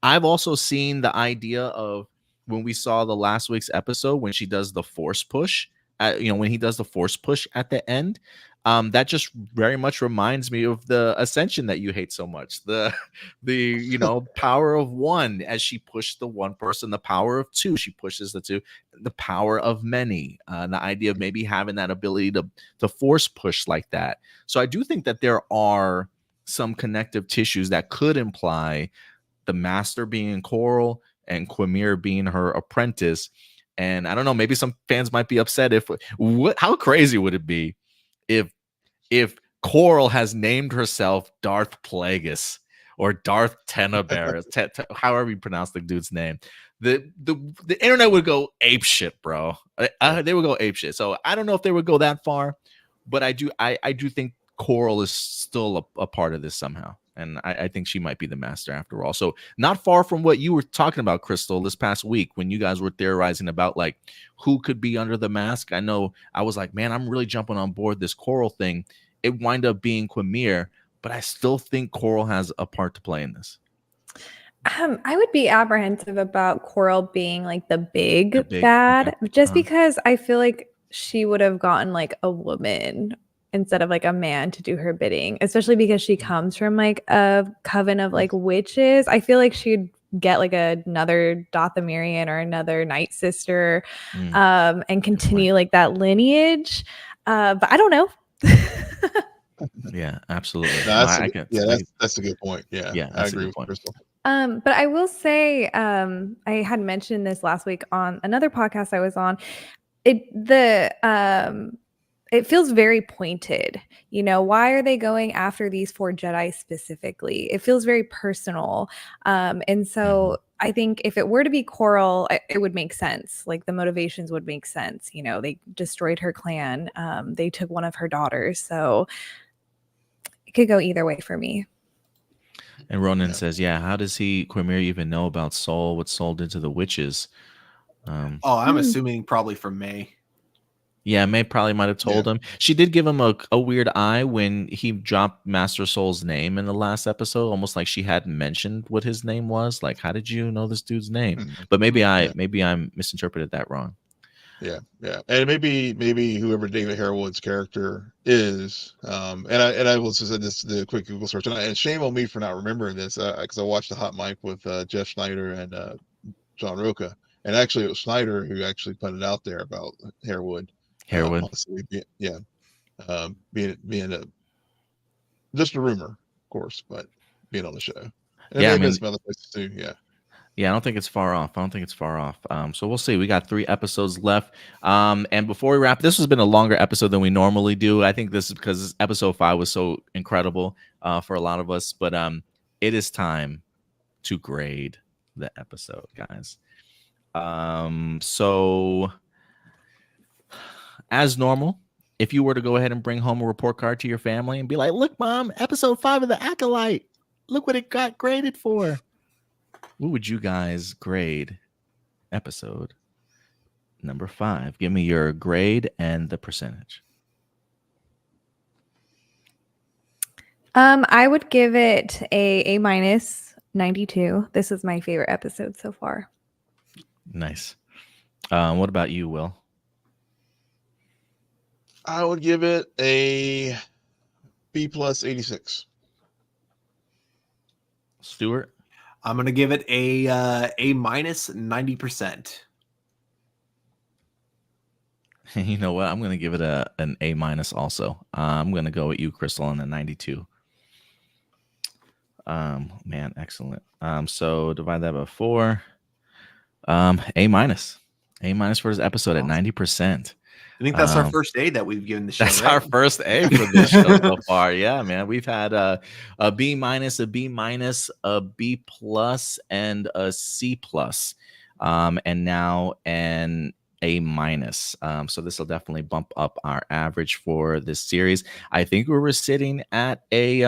I've also seen the idea of when we saw the last week's episode, when she does the force push, when he does the force push at the end, that just very much reminds me of the ascension that you hate so much. The power of one, as she pushed the one person, the power of two, she pushes the two, the power of many, the idea of maybe having that ability to force push like that. So I do think that there are some connective tissues that could imply the master being Coral and Quimir being her apprentice. And I don't know, maybe some fans might be upset how crazy would it be if Coral has named herself Darth Plagueis or Darth Tenebrae, however you pronounce the dude's name. The internet would go ape shit, bro. They would go ape shit. So I don't know if they would go that far, but I do think Coral is still a part of this somehow. And I think she might be the master after all. So not far from what you were talking about, Crystal, this past week when you guys were theorizing about like who could be under the mask. I know I was like, man, I'm really jumping on board this Coral thing. It wind up being Quamir, but I still think Coral has a part to play in this. I would be apprehensive about Coral being like the big okay. bad, just because I feel like she would have gotten like a woman instead of like a man to do her bidding, especially because she comes from like a coven of like witches. I feel like she'd get like another Dothamirian or another Night Sister, and continue like that lineage. But I don't know. Yeah, absolutely. No, that's a good point. Yeah, I agree with Crystal. But I will say, I had mentioned this last week on another podcast I was on. It feels very pointed. You know, why are they going after these 4 Jedi specifically? It feels very personal. And so I think if it were to be Coral, it would make sense. Like the motivations would make sense. You know, they destroyed her clan. They took one of her daughters. So it could go either way for me. And Ronan says, yeah, how does Quamir even know about Soul, what Soul did to the witches? I'm assuming probably from May. Yeah, May probably might have told him. She did give him a weird eye when he dropped Master Soul's name in the last episode, almost like she hadn't mentioned what his name was. Like, how did you know this dude's name? But maybe I misinterpreted that wrong. Yeah, and maybe whoever David Harewood's character is, and I will just say this, the quick Google search, and shame on me for not remembering this, because I watched the Hot Mic with Jeff Schneider and John Roca, and actually it was Schneider who actually put it out there about Harewood. Being a just a rumor, of course, but being on the show. And yeah, I mean, some other places too. Yeah, I don't think it's far off. So we'll see. We got 3 episodes left. And before we wrap, this has been a longer episode than we normally do. I think this is because episode 5 was so incredible for a lot of us. But it is time to grade the episode, guys. So as normal, if you were to go ahead and bring home a report card to your family and be like, look, Mom, episode 5 of the Acolyte. Look what it got graded for. What would you guys grade episode number 5? Give me your grade and the percentage. I would give it a minus 92. This is my favorite episode so far. Nice. What about you, Will? I would give it a B plus 86. Stuart? I'm going to give it a minus 90%. You know what? I'm going to give it an A minus also. I'm going to go with you, Crystal, on a 92. Man, excellent. So divide that by 4. A minus. A minus for this episode at 90%. I think that's our first A that we've given the show. That's our first A for this show so far. Yeah, man. We've had a B minus, a B minus, a B plus, and a C plus, and now an A minus. So this will definitely bump up our average for this series. I think we were sitting at a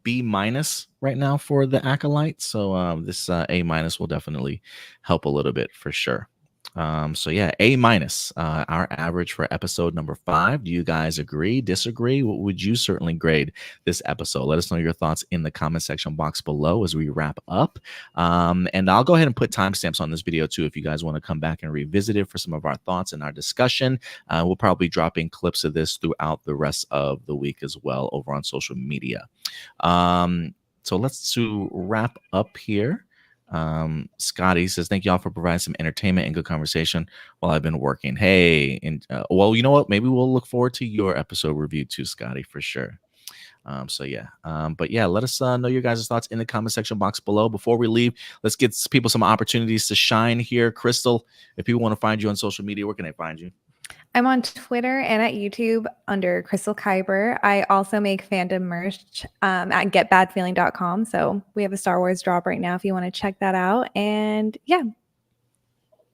B minus right now for the Acolyte. So this A minus will definitely help a little bit for sure. So yeah, A minus, our average for episode number 5. Do you guys agree, disagree? What would you certainly grade this episode? Let us know your thoughts in the comment section box below as we wrap up. And I'll go ahead and put timestamps on this video too if you guys want to come back and revisit it for some of our thoughts and our discussion. We'll probably drop in clips of this throughout the rest of the week as well over on social media. So let's wrap up here. Scotty says, thank y'all for providing some entertainment and good conversation while I've been working. Hey, and well, you know what? Maybe we'll look forward to your episode review too, Scotty, for sure. So yeah, but yeah, let us know your guys' thoughts in the comment section box below. Before we leave, let's get people some opportunities to shine here. Crystal, if people want to find you on social media, where can they find you? I'm on Twitter and at YouTube under Crystal Kyber. I also make fandom merch at getbadfeeling.com. So we have a Star Wars drop right now if you want to check that out. And yeah,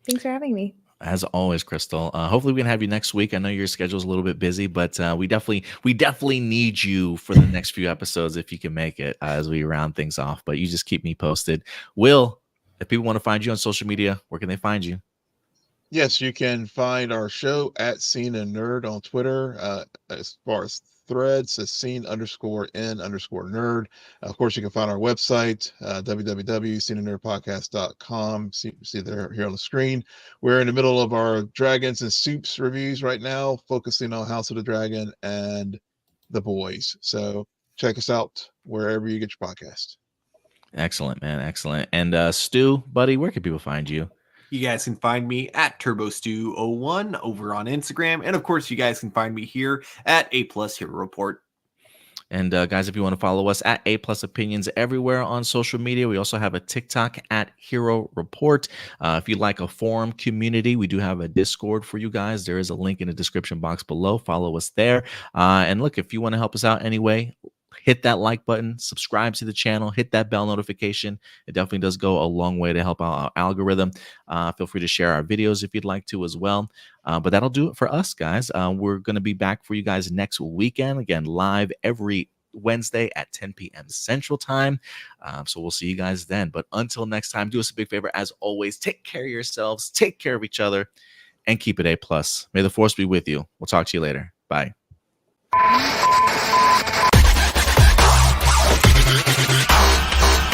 thanks for having me. As always, Crystal. Hopefully we can have you next week. I know your schedule's a little bit busy, but we definitely need you for the next few episodes if you can make it as we round things off. But you just keep me posted. Will, if people want to find you on social media, where can they find you? Yes, you can find our show at Scene and Nerd on Twitter. As far as threads, it's scene_n_nerd. Of course, you can find our website, www.sceneandnerdpodcast.com. See there here on the screen. We're in the middle of our Dragons and Soups reviews right now, focusing on House of the Dragon and The Boys. So check us out wherever you get your podcast. Excellent, man. Excellent. And Stu, buddy, where can people find you? You guys can find me at TurboStew01 over on Instagram. And of course, you guys can find me here at A Plus Hero Report. And guys, if you want to follow us at A Plus Opinions everywhere on social media, we also have a TikTok at Hero Report. If you'd like a forum community, we do have a Discord for you guys. There is a link in the description box below. Follow us there. And look, if you want to help us out anyway, hit that like button, subscribe to the channel, hit that bell notification. It definitely does go a long way to help out our algorithm. Feel free to share our videos if you'd like to as well. But that'll do it for us, guys. We're going to be back for you guys next weekend. Again, live every Wednesday at 10 p.m. Central Time. So we'll see you guys then. But until next time, do us a big favor. As always, take care of yourselves, take care of each other, and keep it A+. May the force be with you. We'll talk to you later. Bye.